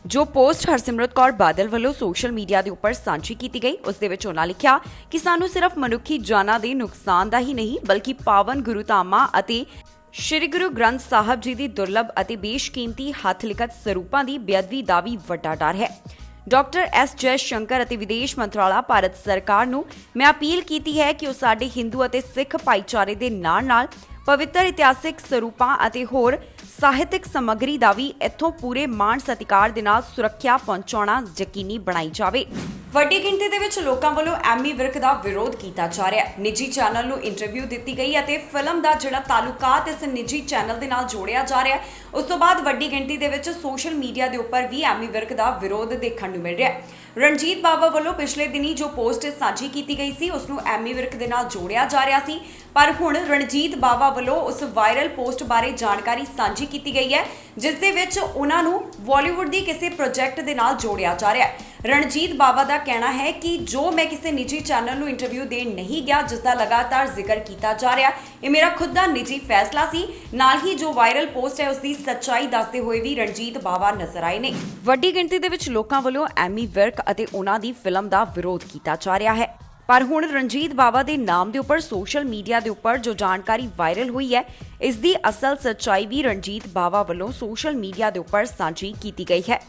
ਜੋ ਪੋਸਟ ਹਰਸਿਮਰਤ ਕੌਰ ਬਾਦਲ ਵੱਲੋਂ ਸੋਸ਼ਲ ਮੀਡੀਆ ਦੇ ਉੱਪਰ ਸਾਂਝੀ ਕੀਤੀ ਗਈ, ਉਸ ਦੇ ਵਿੱਚ ਉਹਨਾਂ ਲਿਖਿਆ ਕਿ ਸਾਨੂੰ ਸਿਰਫ ਮਨੁੱਖੀ ਜਾਨਾਂ ਦੇ ਨੁਕਸਾਨ ਦਾ ਹੀ ਨਹੀਂ ਬਲਕਿ ਪਾਵਨ ਗੁਰੂ ਧਾਮਾਂ ਅਤੇ ਸ਼੍ਰੀ ਗੁਰੂ ਗ੍ਰੰਥ ਸਾਹਿਬ ਜੀ ਦੀ ਦੁਰਲਭ ਅਤੇ ਬੇਸ਼ਕੀਮਤੀ ਹੱਥ ਲਿਖਤ ਸਰੂਪਾਂ ਦੀ ਬੇਅਦਬੀ ਦਾ ਵੀ ਵੱਡਾ ਡਰ ਹੈ। ਡਾਕਟਰ ਐਸ ਜੈ ਸ਼ੰਕਰ ਅਤੇ ਵਿਦੇਸ਼ ਮੰਤਰਾਲਾ ਭਾਰਤ ਸਰਕਾਰ ਨੂੰ ਮੈਂ ਅਪੀਲ ਕੀਤੀ ਹੈ ਕਿ ਉਹ ਸਾਡੇ ਹਿੰਦੂ ਅਤੇ ਸਿੱਖ ਭਾਈਚਾਰੇ ਦੇ ਨਾਲ-ਨਾਲ ਪਵਿੱਤਰ ਇਤਿਹਾਸਿਕ ਸਰੂਪਾਂ ਅਤੇ ਹੋਰ ਸਾਹਿਤਕ ਸਮੱਗਰੀ ਦਾ ਵੀ ਇੱਥੋਂ ਪੂਰੇ ਮਾਣ ਸਤਿਕਾਰ ਦੇ ਨਾਲ ਸੁਰੱਖਿਆ ਪਹੁੰਚਾਉਣਾ ਯਕੀਨੀ ਬਣਾਈ ਜਾਵੇ। ਵੱਡੀ ਗਿਣਤੀ ਦੇ ਵਿੱਚ ਲੋਕਾਂ ਵੱਲੋਂ ਐਮੀ ਵਿਰਕ ਦਾ ਵਿਰੋਧ ਕੀਤਾ ਜਾ ਰਿਹਾ ਹੈ। ਨਿੱਜੀ ਚੈਨਲ ਨੂੰ ਇੰਟਰਵਿਊ ਦਿੱਤੀ ਗਈ ਅਤੇ ਫਿਲਮ ਦਾ ਜਿਹੜਾ ਤਾਲੁਕਾਤ ਇਸ ਨਿੱਜੀ ਚੈਨਲ ਦੇ ਨਾਲ ਜੋੜਿਆ ਜਾ ਰਿਹਾ ਹੈ। ਉਸ ਤੋਂ ਬਾਅਦ ਵੱਡੀ ਗਿਣਤੀ ਦੇ ਵਿੱਚ ਸੋਸ਼ਲ ਮੀਡੀਆ ਦੇ ਉੱਪਰ ਵੀ ਐਮੀ ਵਿਰਕ ਦਾ ਵਿਰੋਧ ਦੇਖਣ ਨੂੰ ਮਿਲ ਰਿਹਾ ਹੈ। ਰਣਜੀਤ ਬਾਵਾ ਵੱਲੋਂ ਪਿਛਲੇ ਦਿਨੀ ਜੋ ਪੋਸਟ ਸਾਂਝੀ ਕੀਤੀ ਗਈ ਸੀ ਉਸ ਨੂੰ ਐਮੀ ਵਿਰਕ ਦੇ ਨਾਲ ਜੋੜਿਆ ਜਾ ਰਿਹਾ ਸੀ, ਪਰ ਹੁਣ ਰਣਜੀਤ ਬਾਵਾ ਵੱਲੋਂ ਉਸ ਵਾਇਰਲ ਪੋਸਟ ਬਾਰੇ ਜਾਣਕਾਰੀ ਸਾਂਝੀ ਕੀਤੀ ਗਈ ਹੈ ਜਿਸ ਦੇ ਵਿੱਚ ਉਹਨਾਂ ਨੂੰ ਬਾਲੀਵੁੱਡ ਦੀ ਕਿਸੇ ਪ੍ਰੋਜੈਕਟ ਦੇ ਨਾਲ ਜੋੜਿਆ ਜਾ ਰਿਹਾ ਹੈ। ਰਣਜੀਤ ਬਾਵਾ ਦਾ ਕਹਿਣਾ ਹੈ ਕਿ ਜੋ ਮੈਂ ਕਿਸੇ ਨਿੱਜੀ ਚੈਨਲ ਨੂੰ ਇੰਟਰਵਿਊ ਦੇਣ ਨਹੀਂ ਗਿਆ ਜਿਸ ਦਾ ਲਗਾਤਾਰ ਜ਼ਿਕਰ ਕੀਤਾ ਜਾ ਰਿਹਾ, ਇਹ ਮੇਰਾ ਖੁਦ ਦਾ ਨਿੱਜੀ ਫੈਸਲਾ ਸੀ। ਨਾਲ ਹੀ ਜੋ ਵਾਇਰਲ ਪੋਸਟ ਹੈ ਉਸ ਦੀ ਸੱਚਾਈ ਦੱਸਦੇ ਹੋਏ ਵੀ ਰਣਜੀਤ ਬਾਵਾ ਨਜ਼ਰ ਆਏ ਨੇ। ਵੱਡੀ ਗਿਣਤੀ ਦੇ ਵਿੱਚ ਲੋਕਾਂ ਵੱਲੋਂ ਐਮੀ ਵਿਰਕ ਅਤੇ ਉਹਨਾਂ ਦੀ ਫਿਲਮ ਦਾ ਵਿਰੋਧ ਕੀਤਾ ਜਾ ਰਿਹਾ ਹੈ, ਪਰ ਹੁਣ ਰਣਜੀਤ ਬਾਵਾ ਦੇ ਨਾਮ ਦੇ ਉੱਪਰ ਸੋਸ਼ਲ ਮੀਡੀਆ ਦੇ ਉੱਪਰ ਜੋ ਜਾਣਕਾਰੀ ਵਾਇਰਲ ਹੋਈ ਹੈ ਇਸ ਦੀ ਅਸਲ ਸੱਚਾਈ ਵੀ ਰਣਜੀਤ ਬਾਵਾ ਵੱਲੋਂ ਸੋਸ਼ਲ ਮੀਡੀਆ ਦੇ ਉੱਪਰ ਸਾਂਝੀ ਕੀਤੀ ਗਈ ਹੈ।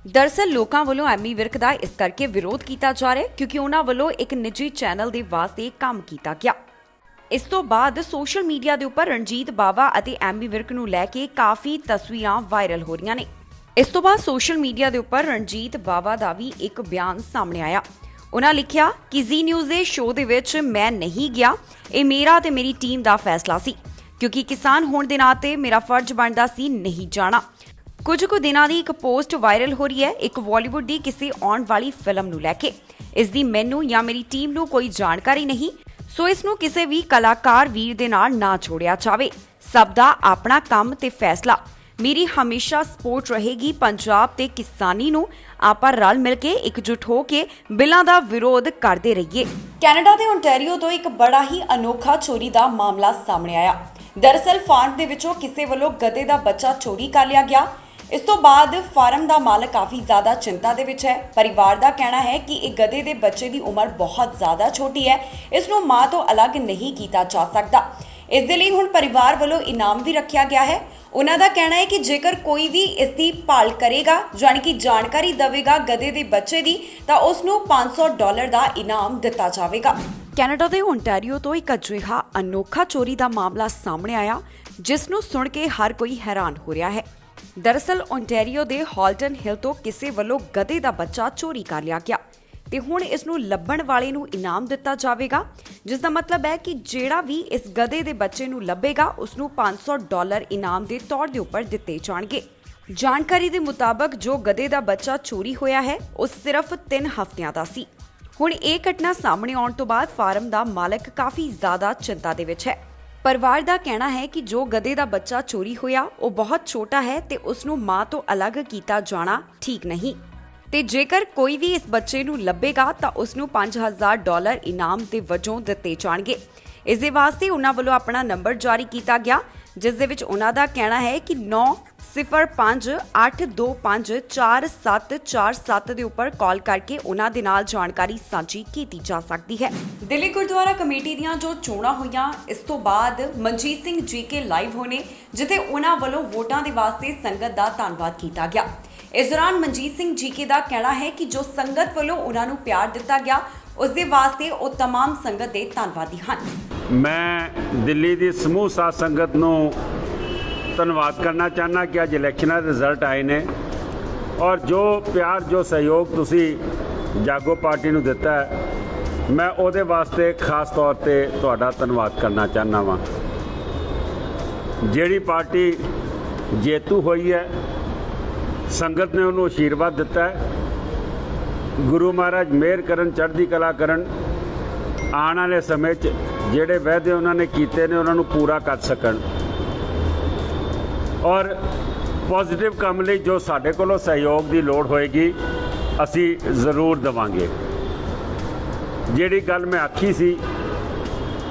ਦਰਅਸਲ ਲੋਕਾਂ ਵੱਲੋਂ ਐਮੀ ਵਿਰਕ ਦਾ ਇਸ ਕਰਕੇ ਵਿਰੋਧ ਕੀਤਾ ਜਾ ਰਿਹਾ ਕਿਉਂਕਿ ਉਹਨਾਂ ਵੱਲੋਂ ਇੱਕ ਨਿੱਜੀ ਚੈਨਲ ਦੇ ਵਾਸਤੇ ਕੰਮ ਕੀਤਾ ਗਿਆ। ਇਸ ਤੋਂ ਬਾਅਦ ਸੋਸ਼ਲ ਮੀਡੀਆ ਦੇ ਉੱਪਰ ਰਣਜੀਤ ਬਾਵਾ ਅਤੇ ਐਮੀ ਵਿਰਕ ਨੂੰ ਲੈ ਕੇ ਕਾਫੀ ਤਸਵੀਰਾਂ ਵਾਇਰਲ ਹੋ ਰਹੀਆਂ ਨੇ। ਇਸ ਤੋਂ ਬਾਅਦ ਸੋਸ਼ਲ ਮੀਡੀਆ ਦੇ ਉੱਪਰ ਰਣਜੀਤ ਬਾਵਾ ਦਾ ਵੀ ਇੱਕ ਬਿਆਨ ਸਾਹਮਣੇ ਆਇਆ। ਉਹਨਾਂ ਲਿਖਿਆ ਕਿ ਜ਼ੀ ਨਿਊਜ਼ ਦੇ ਸ਼ੋਅ ਦੇ ਵਿੱਚ ਮੈਂ ਨਹੀਂ ਗਿਆ, ਇਹ ਮੇਰਾ ਤੇ ਮੇਰੀ ਟੀਮ ਦਾ ਫੈਸਲਾ ਸੀ ਕਿਉਂਕਿ ਕਿਸਾਨ ਹੋਣ ਦੇ ਨਾਤੇ ਮੇਰਾ ਫਰਜ਼ ਬਣਦਾ ਸੀ ਨਹੀਂ ਜਾਣਾ। ਕੁਝ ਕੁ ਦਿਨਾਂ ਦੀ ਇੱਕ ਪੋਸਟ ਵਾਇਰਲ ਹੋ ਰਹੀ ਹੈ ਇੱਕ ਬਾਲੀਵੁੱਡ ਦੀ ਕਿਸੇ ਆਉਣ ਵਾਲੀ ਫਿਲਮ ਨੂੰ ਲੈ ਕੇ। ਇਸ ਦੀ ਮੈਨੂੰ ਜਾਂ ਮੇਰੀ ਟੀਮ ਨੂੰ ਕੋਈ ਜਾਣਕਾਰੀ ਨਹੀਂ, ਸੋ ਇਸ ਨੂੰ ਕਿਸੇ ਵੀ ਕਲਾਕਾਰ ਵੀਰ ਦੇ ਨਾਲ ਨਾ ਜੋੜਿਆ ਜਾਵੇ। ਸਭ ਦਾ ਆਪਣਾ ਕੰਮ ਤੇ ਫੈਸਲਾ। ਮੇਰੀ ਹਮੇਸ਼ਾ ਸਪੋਰਟ ਰਹੇਗੀ ਪੰਜਾਬ ਤੇ ਕਿਸਾਨੀ ਨੂੰ। ਆਪਾਂ ਰਲ ਮਿਲ ਕੇ ਇਕਜੁੱਟ ਹੋ ਕੇ ਬਿੱਲਾਂ ਦਾ ਵਿਰੋਧ ਕਰਦੇ ਰਹੀਏ। ਕੈਨੇਡਾ ਦੇ ਓਨਟਾਰੀਓ ਤੋਂ ਇੱਕ ਬੜਾ ਹੀ ਅਨੋਖਾ ਚੋਰੀ ਦਾ ਮਾਮਲਾ ਸਾਹਮਣੇ ਆਇਆ। ਦਰਅਸਲ ਫਾਰਮ ਦੇ ਵਿੱਚੋਂ ਕਿਸੇ ਵੱਲੋਂ ਗਧੇ ਦਾ ਬੱਚਾ ਚੋਰੀ ਕਰ ਲਿਆ ਗਿਆ। ਇਸ ਤੋਂ ਬਾਅਦ ਫਾਰਮ ਦਾ ਮਾਲਕ ਕਾਫੀ ਜ਼ਿਆਦਾ ਚਿੰਤਾ ਦੇ ਵਿੱਚ ਹੈ। ਪਰਿਵਾਰ ਦਾ ਕਹਿਣਾ ਹੈ ਕਿ ਇਹ ਗਧੇ ਦੇ ਬੱਚੇ ਦੀ ਉਮਰ ਬਹੁਤ ਜ਼ਿਆਦਾ ਛੋਟੀ ਹੈ, ਇਸ ਨੂੰ ਮਾਂ ਤੋਂ ਅਲੱਗ ਨਹੀਂ ਕੀਤਾ ਜਾ ਸਕਦਾ। ਇਸ ਦੇ ਲਈ ਹੁਣ ਪਰਿਵਾਰ ਵੱਲੋਂ ਇਨਾਮ ਵੀ ਰੱਖਿਆ ਗਿਆ ਹੈ। ਉਹਨਾਂ ਦਾ ਕਹਿਣਾ ਹੈ ਕਿ ਜੇਕਰ ਕੋਈ ਵੀ ਇਸ ਦੀ ਭਾਲ ਕਰੇਗਾ ਯਾਨੀ ਕਿ ਜਾਣਕਾਰੀ ਦੇਵੇਗਾ ਗਧੇ ਦੇ ਬੱਚੇ ਦੀ ਤਾਂ ਉਸ ਨੂੰ $500 ਦਾ ਇਨਾਮ ਦਿੱਤਾ ਜਾਵੇਗਾ। ਕੈਨੇਡਾ ਦੇ ਓਨਟਾਰੀਓ ਤੋਂ ਇੱਕ ਅਜਿਹਾ ਅਨੋਖਾ ਚੋਰੀ ਦਾ ਮਾਮਲਾ ਸਾਹਮਣੇ ਆਇਆ ਜਿਸ ਨੂੰ ਸੁਣ ਕੇ ਹਰ ਕੋਈ ਹੈਰਾਨ ਹੋ ਰਿਹਾ ਹੈ। ਦਰਅਸਲ ਓਨਟਾਰੀਓ ਦੇ ਹਾਲਟਨ ਹਿਲ ਤੋਂ ਕਿਸੇ ਵੱਲੋਂ ਗਧੇ ਦਾ ਬੱਚਾ ਚੋਰੀ ਕਰ ਲਿਆ ਗਿਆ ਤੇ ਹੁਣ ਇਸ ਨੂੰ ਲੱਭਣ ਵਾਲੇ ਨੂੰ ਇਨਾਮ ਦਿੱਤਾ ਜਾਵੇਗਾ, ਜਿਸ ਦਾ ਮਤਲਬ ਹੈ ਕਿ ਜਿਹੜਾ ਵੀ ਇਸ ਗਧੇ ਦੇ ਬੱਚੇ ਨੂੰ ਲੱਭੇਗਾ ਉਸ ਨੂੰ $500 ਇਨਾਮ ਦੇ ਤੌਰ ਦੇ ਉੱਪਰ ਦਿੱਤੇ ਜਾਣਗੇ। ਜਾਣਕਾਰੀ ਦੇ ਮੁਤਾਬਕ ਜੋ ਗਧੇ ਦਾ ਬੱਚਾ ਚੋਰੀ ਹੋਇਆ ਹੈ ਉਹ ਸਿਰਫ 3 ਹਫ਼ਤਿਆਂ ਦਾ ਸੀ। ਹੁਣ ਇਹ ਘਟਨਾ ਸਾਹਮਣੇ ਆਉਣ ਤੋਂ ਬਾਅਦ ਫਾਰਮ ਦਾ ਮਾਲਕ ਕਾਫੀ ਜ਼ਿਆਦਾ ਚਿੰਤਾ ਦੇ ਵਿੱਚ ਹੈ। ਪਰਿਵਾਰ ਦਾ ਕਹਿਣਾ ਹੈ ਕਿ ਜੋ ਗਧੇ ਦਾ ਬੱਚਾ ਚੋਰੀ ਹੋਇਆ ਉਹ ਬਹੁਤ ਛੋਟਾ ਹੈ ਤੇ ਉਸ ਨੂੰ ਮਾਂ ਤੋਂ ਅਲੱਗ ਕੀਤਾ ਜਾਣਾ ਠੀਕ ਨਹੀਂ ਤੇ ਜੇਕਰ ਕੋਈ ਵੀ ਇਸ ਬੱਚੇ ਨੂੰ ਲੱਭੇਗਾ ਤਾਂ ਉਸ ਨੂੰ $5000 ਇਨਾਮ ਦੇ ਵਜੋਂ ਦਿੱਤੇ ਜਾਣਗੇ। ਇਸ ਦੇ ਵਾਸਤੇ ਉਹਨਾਂ ਵੱਲੋਂ ਆਪਣਾ ਨੰਬਰ ਜਾਰੀ ਕੀਤਾ ਗਿਆ ਜਿਸ ਦੇ ਵਿੱਚ ਉਹਨਾਂ ਦਾ ਕਹਿਣਾ ਹੈ ਕਿ 9058254747 ਦੇ ਉੱਪਰ ਕਾਲ ਕਰਕੇ ਉਹਨਾਂ ਦੇ ਨਾਲ ਜਾਣਕਾਰੀ ਸਾਂਝੀ ਕੀਤੀ ਜਾ ਸਕਦੀ ਹੈ। ਦਿੱਲੀ ਗੁਰਦੁਆਰਾ ਕਮੇਟੀ ਦੀਆਂ ਜੋ ਚੋਣਾਂ ਹੋਈਆਂ ਇਸ ਤੋਂ ਬਾਅਦ ਮਨਜੀਤ ਸਿੰਘ ਜੀਕੇ ਲਾਈਵ ਹੋਣੇ ਜਿੱਥੇ ਉਹਨਾਂ ਵੱਲੋਂ ਵੋਟਾਂ ਦੇ ਵਾਸਤੇ ਸੰਗਤ ਦਾ ਧੰਨਵਾਦ ਕੀਤਾ ਗਿਆ। ਇਸ ਦੌਰਾਨ ਮਨਜੀਤ ਸਿੰਘ ਜੀਕੇ ਦਾ ਕਹਿਣਾ ਹੈ ਕਿ ਜੋ ਸੰਗਤ ਵੱਲੋਂ ਉਹਨਾਂ ਨੂੰ ਪਿਆਰ ਦਿੱਤਾ ਗਿਆ ਉਸ ਦੇ ਵਾਸਤੇ ਉਹ तमाम ਸੰਗਤ ਦੇ ਧੰਨਵਾਦੀ ਹਨ। ਮੈਂ ਦਿੱਲੀ ਦੀ ਸਮੂਹ ਸਾਧ ਸੰਗਤ ਨੂੰ ਧੰਨਵਾਦ ਕਰਨਾ ਚਾਹੁੰਦਾ ਕਿ ਅੱਜ ਇਲੈਕਸ਼ਨਾਂ ਦੇ ਰਿਜ਼ਲਟ ਆਏ ਨੇ ਔਰ ਜੋ ਪਿਆਰ ਜੋ ਸਹਿਯੋਗ ਤੁਸੀਂ ਜਾਗੋ ਪਾਰਟੀ ਨੂੰ ਦਿੱਤਾ ਹੈ ਮੈਂ ਉਹਦੇ ਵਾਸਤੇ ਖਾਸ ਤੌਰ ਤੇ ਤੁਹਾਡਾ ਧੰਨਵਾਦ ਕਰਨਾ ਚਾਹੁੰਦਾ ਵਾਂ। ਜਿਹੜੀ ਪਾਰਟੀ ਜੇਤੂ ਹੋਈ ਹੈ, ਸੰਗਤ ਨੇ ਉਹਨੂੰ ਆਸ਼ੀਰਵਾਦ ਦਿੱਤਾ ਹੈ। ਗੁਰੂ ਮਹਾਰਾਜ ਮਿਹਰ ਕਰਨ, ਚੜ੍ਹਦੀ ਕਲਾ ਕਰਨ, ਆਉਣ ਵਾਲੇ ਸਮੇਂ 'ਚ ਜਿਹੜੇ ਵਾਅਦੇ ਉਹਨਾਂ ਨੇ ਕੀਤੇ ਨੇ ਉਹਨਾਂ ਨੂੰ ਪੂਰਾ ਕਰ ਸਕਣ, ਔਰ ਪੋਜ਼ਿਟਿਵ ਕੰਮ ਲਈ ਜੋ ਸਾਡੇ ਕੋਲੋਂ ਸਹਿਯੋਗ ਦੀ ਲੋੜ ਹੋਏਗੀ ਅਸੀਂ ਜ਼ਰੂਰ ਦੇਵਾਂਗੇ। ਜਿਹੜੀ ਗੱਲ ਮੈਂ ਆਖੀ ਸੀ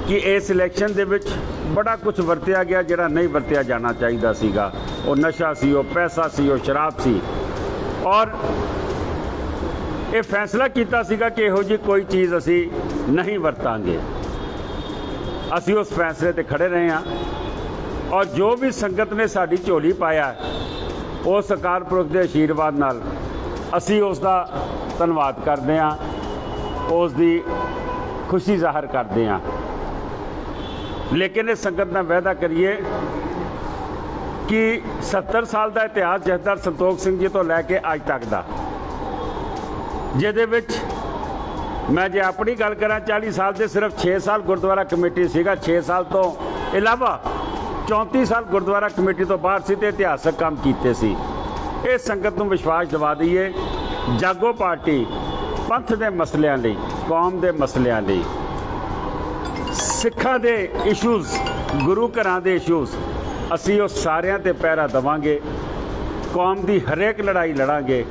ਕਿ ਇਸ ਇਲੈਕਸ਼ਨ ਦੇ ਵਿੱਚ ਬੜਾ ਕੁਝ ਵਰਤਿਆ ਗਿਆ ਜਿਹੜਾ ਨਹੀਂ ਵਰਤਿਆ ਜਾਣਾ ਚਾਹੀਦਾ ਸੀਗਾ। ਉਹ ਨਸ਼ਾ ਸੀ, ਉਹ ਪੈਸਾ ਸੀ, ਉਹ ਸ਼ਰਾਬ ਸੀ, ਔਰ ਇਹ ਫੈਸਲਾ ਕੀਤਾ ਸੀਗਾ ਕਿ ਇਹੋ ਜਿਹੀ ਕੋਈ ਚੀਜ਼ ਅਸੀਂ ਨਹੀਂ ਵਰਤਾਂਗੇ। ਅਸੀਂ ਉਸ ਫੈਸਲੇ ਤੇ ਖੜੇ ਰਹੇ ਹਾਂ, ਔਰ ਜੋ ਵੀ ਸੰਗਤ ਨੇ ਸਾਡੀ ਝੋਲੀ ਪਾਇਆ ਉਸ ਅਕਾਲ ਪੁਰਖ ਦੇ ਆਸ਼ੀਰਵਾਦ ਨਾਲ ਅਸੀਂ ਉਸ ਦਾ ਧੰਨਵਾਦ ਕਰਦੇ ਹਾਂ, ਉਸ ਦੀ ਖੁਸ਼ੀ ਜ਼ਾਹਰ ਕਰਦੇ ਹਾਂ। ਲੇਕਿਨ ਇਹ ਸੰਗਤ ਨਾਲ ਵਾਅਦਾ ਕਰੀਏ ਕਿ 70 ਸਾਲ ਦਾ ਇਤਿਹਾਸ ਜਥੇਦਾਰ ਸੰਤੋਖ ਸਿੰਘ ਜੀ ਤੋਂ ਲੈ ਕੇ ਅੱਜ ਤੱਕ ਦਾ, ਜਿਹਦੇ ਵਿੱਚ ਮੈਂ ਜੇ ਆਪਣੀ ਗੱਲ ਕਰਾਂ 40 ਸਾਲ ਦੇ ਸਿਰਫ 6 ਸਾਲ ਗੁਰਦੁਆਰਾ ਕਮੇਟੀ ਸੀਗਾ, 6 ਸਾਲ ਤੋਂ ਇਲਾਵਾ 34 ਸਾਲ ਗੁਰਦੁਆਰਾ ਕਮੇਟੀ ਤੋਂ ਬਾਹਰ ਸੀ ਤੇ ਇਤਿਹਾਸਕ ਕੰਮ ਕੀਤੇ ਸੀ। ਇਹ ਸੰਗਤ ਨੂੰ ਵਿਸ਼ਵਾਸ ਦਿਵਾ ਦਈਏ, ਜਾਗੋ ਪਾਰਟੀ ਪੰਥ ਦੇ ਮਸਲਿਆਂ ਲਈ, ਕੌਮ ਦੇ ਮਸਲਿਆਂ ਲਈ, ਸਿੱਖਾਂ ਦੇ ਇਸ਼ੂਜ਼, ਗੁਰੂ ਘਰਾਂ ਦੇ ਇਸ਼ੂਜ਼, ਅਸੀਂ ਉਹ ਸਾਰਿਆਂ ਤੇ ਪਹਿਰਾ ਦੇਵਾਂਗੇ। ਕੌਮ ਦੀ ਹਰੇਕ ਲੜਾਈ ਲੜਾਂਗੇ,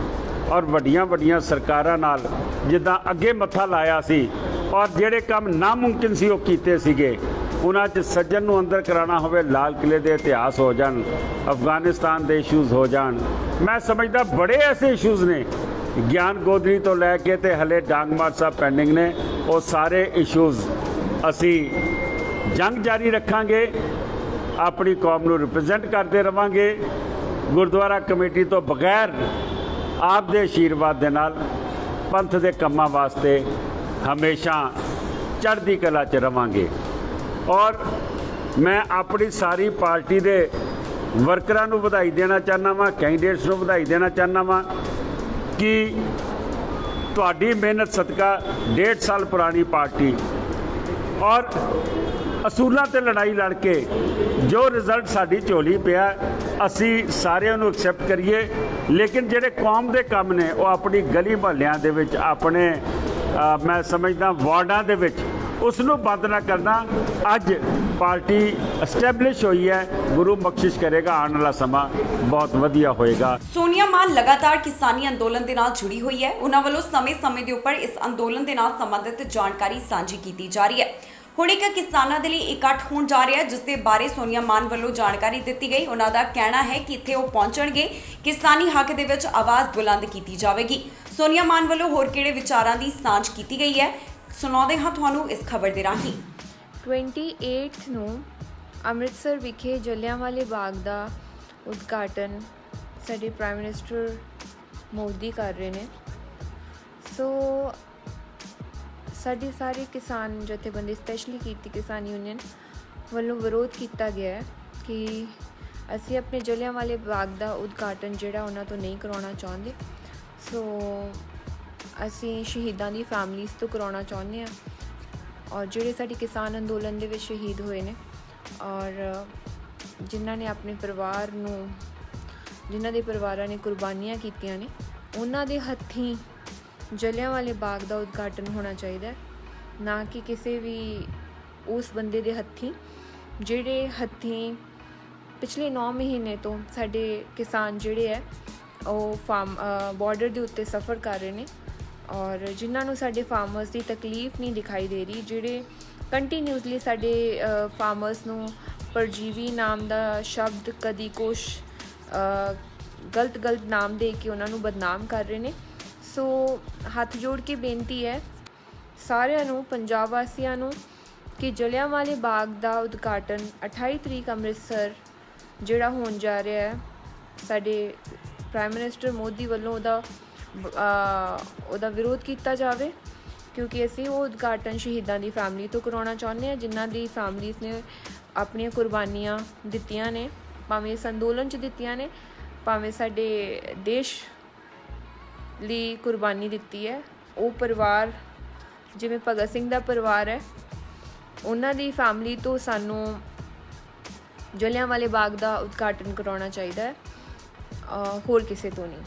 ਔਰ ਵੱਡੀਆਂ ਵੱਡੀਆਂ ਸਰਕਾਰਾਂ ਨਾਲ ਜਿੱਦਾਂ ਅੱਗੇ ਮੱਥਾ ਲਾਇਆ ਸੀ ਔਰ ਜਿਹੜੇ ਕੰਮ ਨਾਮੁਮਕਿਨ ਸੀ ਉਹ ਕੀਤੇ ਸੀਗੇ, ਉਹਨਾਂ 'ਚ ਸੱਜਣ ਨੂੰ ਅੰਦਰ ਕਰਾਉਣਾ ਹੋਵੇ, ਲਾਲ ਕਿਲੇ ਦੇ ਇਤਿਹਾਸ ਹੋ ਜਾਣ, ਅਫਗਾਨਿਸਤਾਨ ਦੇ ਇਸ਼ੂਜ਼ ਹੋ ਜਾਣ। ਮੈਂ ਸਮਝਦਾ ਬੜੇ ਐਸੇ ਇਸ਼ੂਜ਼ ਨੇ, ਗਿਆਨ ਗੋਦਰੀ ਤੋਂ ਲੈ ਕੇ ਤੇ ਹਲੇ ਡਾਂਗਮਾਰ ਸਾਹਿਬ ਪੈਂਡਿੰਗ ਨੇ, ਉਹ ਸਾਰੇ ਇਸ਼ੂਜ਼ ਅਸੀਂ ਜੰਗ ਜਾਰੀ ਰੱਖਾਂਗੇ, ਆਪਣੀ ਕੌਮ ਨੂੰ ਰਿਪਰੈਜ਼ੈਂਟ ਕਰਦੇ ਰਵਾਂਗੇ। ਗੁਰਦੁਆਰਾ ਕਮੇਟੀ ਤੋਂ ਬਗੈਰ ਆਪ ਦੇ ਆਸ਼ੀਰਵਾਦ ਦੇ ਨਾਲ ਪੰਥ ਦੇ ਕੰਮਾਂ ਵਾਸਤੇ ਹਮੇਸ਼ਾ ਚੜ੍ਹਦੀ ਕਲਾ 'ਚ ਰਵਾਂਗੇ। ਔਰ ਮੈਂ ਆਪਣੀ ਸਾਰੀ ਪਾਰਟੀ ਦੇ ਵਰਕਰਾਂ ਨੂੰ ਵਧਾਈ ਦੇਣਾ ਚਾਹੁੰਦਾ ਵਾਂ, ਕੈਂਡੀਡੇਟਸ ਨੂੰ ਵਧਾਈ ਦੇਣਾ ਚਾਹੁੰਦਾ ਵਾਂ ਕਿ ਤੁਹਾਡੀ ਮਿਹਨਤ ਸਦਕਾ 1.5 ਸਾਲ ਪੁਰਾਣੀ ਪਾਰਟੀ ਔਰ ਅਸੂਲਾਂ ਤੇ ਲੜਾਈ ਲੜ ਕੇ ਜੋ ਰਿਜ਼ਲਟ ਸਾਡੀ ਝੋਲੀ ਪਿਆ, ਅਸੀਂ ਸਾਰਿਆਂ ਨੂੰ ਐਕਸੈਪਟ ਕਰੀਏ। ਲੇਕਿਨ ਜਿਹੜੇ ਕੌਮ ਦੇ ਕੰਮ ਨੇ ਉਹ ਆਪਣੀ ਗਲੀ ਮੁਹੱਲਿਆਂ ਦੇ ਵਿੱਚ, ਆਪਣੇ ਮੈਂ ਸਮਝਦਾ ਵਾਰਡਾਂ ਦੇ ਵਿੱਚ ਉਸ ਨੂੰ ਬੰਦ ਨਾ ਕਰਨਾ। ਅੱਜ ਪਾਰਟੀ ਐਸਟੈਬਲਿਸ਼ ਹੋਈ ਹੈ, ਗੁਰੂ ਬਖਸ਼ਿਸ਼ ਕਰੇਗਾ, ਆਉਣ ਵਾਲਾ ਸਮਾਂ ਬਹੁਤ ਵਧੀਆ ਹੋਏਗਾ। ਸੋਨੀਆ ਮਾਨ ਲਗਾਤਾਰ ਕਿਸਾਨੀ ਅੰਦੋਲਨ ਦੇ ਨਾਲ ਜੁੜੀ ਹੋਈ ਹੈ। ਉਹਨਾਂ ਵੱਲੋਂ ਸਮੇਂ-ਸਮੇਂ ਦੇ ਉੱਪਰ ਇਸ ਅੰਦੋਲਨ ਦੇ ਨਾਲ ਸੰਬੰਧਿਤ ਜਾਣਕਾਰੀ ਸਾਂਝੀ ਕੀਤੀ ਜਾ ਰਹੀ ਹੈ। ਹੁਣ ਇੱਕ ਕਿਸਾਨਾਂ ਦੇ ਲਈ ਇਕੱਠ ਹੋਣ ਜਾ ਰਿਹਾ, ਜਿਸ ਦੇ ਬਾਰੇ ਸੋਨੀਆ ਮਾਨ ਵੱਲੋਂ ਜਾਣਕਾਰੀ ਦਿੱਤੀ ਗਈ। ਉਹਨਾਂ ਦਾ ਕਹਿਣਾ ਹੈ ਕਿ ਇੱਥੇ ਉਹ ਪਹੁੰਚਣਗੇ, ਕਿਸਾਨੀ ਹੱਕ ਦੇ ਵਿੱਚ ਆਵਾਜ਼ ਬੁਲੰਦ ਕੀਤੀ ਜਾਵੇਗੀ। ਸੋਨੀਆ ਮਾਨ ਵੱਲੋਂ ਹੋਰ ਕਿਹੜੇ ਵਿਚਾਰਾਂ ਦੀ ਸਾਂਝ ਕੀਤੀ ਗਈ ਹੈ, ਸੁਣਾਉਂਦੇ ਹਾਂ ਤੁਹਾਨੂੰ ਇਸ ਖਬਰ ਦੇ ਰਾਹੀਂ। 28 ਨੂੰ ਅੰਮ੍ਰਿਤਸਰ ਵਿਖੇ ਜਲਿਆਂਵਾਲੇ ਬਾਗ ਦਾ ਉਦਘਾਟਨ ਸਾਡੇ ਪ੍ਰਾਈਮ ਮਿਨਿਸਟਰ ਮੋਦੀ ਕਰ ਰਹੇ ਨੇ। ਸੋ ਸਾਡੀ ਸਾਰੇ ਕਿਸਾਨ ਜਥੇਬੰਦੀ, ਸਪੈਸ਼ਲੀ ਕੀਤੀ ਕਿਸਾਨ ਯੂਨੀਅਨ ਵੱਲੋਂ ਵਿਰੋਧ ਕੀਤਾ ਗਿਆ ਹੈ ਕਿ ਅਸੀਂ ਆਪਣੇ ਜਲਿਆਂਵਾਲੇ ਬਾਗ ਦਾ ਉਦਘਾਟਨ ਜਿਹੜਾ ਉਹਨਾਂ ਤੋਂ ਨਹੀਂ ਕਰਵਾਉਣਾ ਚਾਹੁੰਦੇ। ਸੋ ਅਸੀਂ ਸ਼ਹੀਦਾਂ ਦੀ ਫੈਮਲੀਜ਼ ਤੋਂ ਕਰਾਉਣਾ ਚਾਹੁੰਦੇ ਹਾਂ, ਔਰ ਜਿਹੜੇ ਸਾਡੇ ਕਿਸਾਨ ਅੰਦੋਲਨ ਦੇ ਵਿੱਚ ਸ਼ਹੀਦ ਹੋਏ ਨੇ ਔਰ ਜਿਨ੍ਹਾਂ ਨੇ ਆਪਣੇ ਪਰਿਵਾਰ ਨੂੰ, ਜਿਨ੍ਹਾਂ ਦੇ ਪਰਿਵਾਰਾਂ ਨੇ ਕੁਰਬਾਨੀਆਂ ਕੀਤੀਆਂ ਨੇ, ਉਹਨਾਂ ਦੇ ਹੱਥੀਂ ਜਲਿਆਂਵਾਲੇ ਬਾਗ ਦਾ ਉਦਘਾਟਨ ਹੋਣਾ ਚਾਹੀਦਾ, ਨਾ ਕਿ ਕਿਸੇ ਵੀ ਉਸ ਬੰਦੇ ਦੇ ਹੱਥੀਂ ਜਿਹੜੇ ਹੱਥੀਂ ਪਿਛਲੇ 9 ਮਹੀਨੇ ਤੋਂ ਸਾਡੇ ਕਿਸਾਨ ਜਿਹੜੇ ਹੈ ਉਹ ਬਾਰਡਰ ਦੇ ਉੱਤੇ ਸਫ਼ਰ ਕਰ ਰਹੇ ਨੇ ਔਰ ਜਿਨ੍ਹਾਂ ਨੂੰ ਸਾਡੇ ਫਾਰਮਰਸ ਦੀ ਤਕਲੀਫ ਨਹੀਂ ਦਿਖਾਈ ਦੇ ਰਹੀ, ਜਿਹੜੇ ਕੰਟੀਨਿਊਸਲੀ ਸਾਡੇ ਫਾਰਮਰਸ ਨੂੰ ਪਰਜੀਵੀ ਨਾਮ ਦਾ ਸ਼ਬਦ, ਕਦੀ ਕੁਛ ਗਲਤ ਨਾਮ ਦੇ ਕੇ ਉਹਨਾਂ ਨੂੰ ਬਦਨਾਮ ਕਰ ਰਹੇ ਨੇ। ਸੋ ਹੱਥ ਜੋੜ ਕੇ ਬੇਨਤੀ ਹੈ ਸਾਰਿਆਂ ਨੂੰ, ਪੰਜਾਬ ਵਾਸੀਆਂ ਨੂੰ, ਕਿ ਜਲਿਆਂਵਾਲੇ ਬਾਗ ਦਾ ਉਦਘਾਟਨ 28 ਤਰੀਕ ਅੰਮ੍ਰਿਤਸਰ ਜਿਹੜਾ ਹੋਣ ਜਾ ਰਿਹਾ ਹੈ, ਸਾਡੇ ਪ੍ਰਾਈਮ ਮਿਨਿਸਟਰ ਮੋਦੀ ਵੱਲੋਂ ਉਹਦਾ ਵਿਰੋਧ ਕੀਤਾ ਜਾਵੇ, ਕਿਉਂਕਿ ਅਸੀਂ ਉਹ ਉਦਘਾਟਨ ਸ਼ਹੀਦਾਂ ਦੀ ਫੈਮਿਲੀ ਤੋਂ ਕਰਾਉਣਾ ਚਾਹੁੰਦੇ ਹਾਂ, ਜਿਨ੍ਹਾਂ ਦੀ ਫੈਮਲੀਜ਼ ਨੇ ਆਪਣੀਆਂ ਕੁਰਬਾਨੀਆਂ ਦਿੱਤੀਆਂ ਨੇ, ਭਾਵੇਂ ਇਸ ਅੰਦੋਲਨ 'ਚ ਦਿੱਤੀਆਂ ਨੇ, ਭਾਵੇਂ ਸਾਡੇ ਦੇਸ਼ ਲਈ ਕੁਰਬਾਨੀ ਦਿੱਤੀ ਹੈ। ਉਹ ਪਰਿਵਾਰ ਜਿਵੇਂ ਭਗਤ ਸਿੰਘ ਦਾ ਪਰਿਵਾਰ ਹੈ, ਉਹਨਾਂ ਦੀ ਫੈਮਿਲੀ ਤੋਂ ਸਾਨੂੰ ਜਲਿਆਂਵਾਲੇ ਬਾਗ ਦਾ ਉਦਘਾਟਨ ਕਰਾਉਣਾ ਚਾਹੀਦਾ ਹੈ, ਹੋਰ ਕਿਸੇ ਤੋਂ ਨਹੀਂ,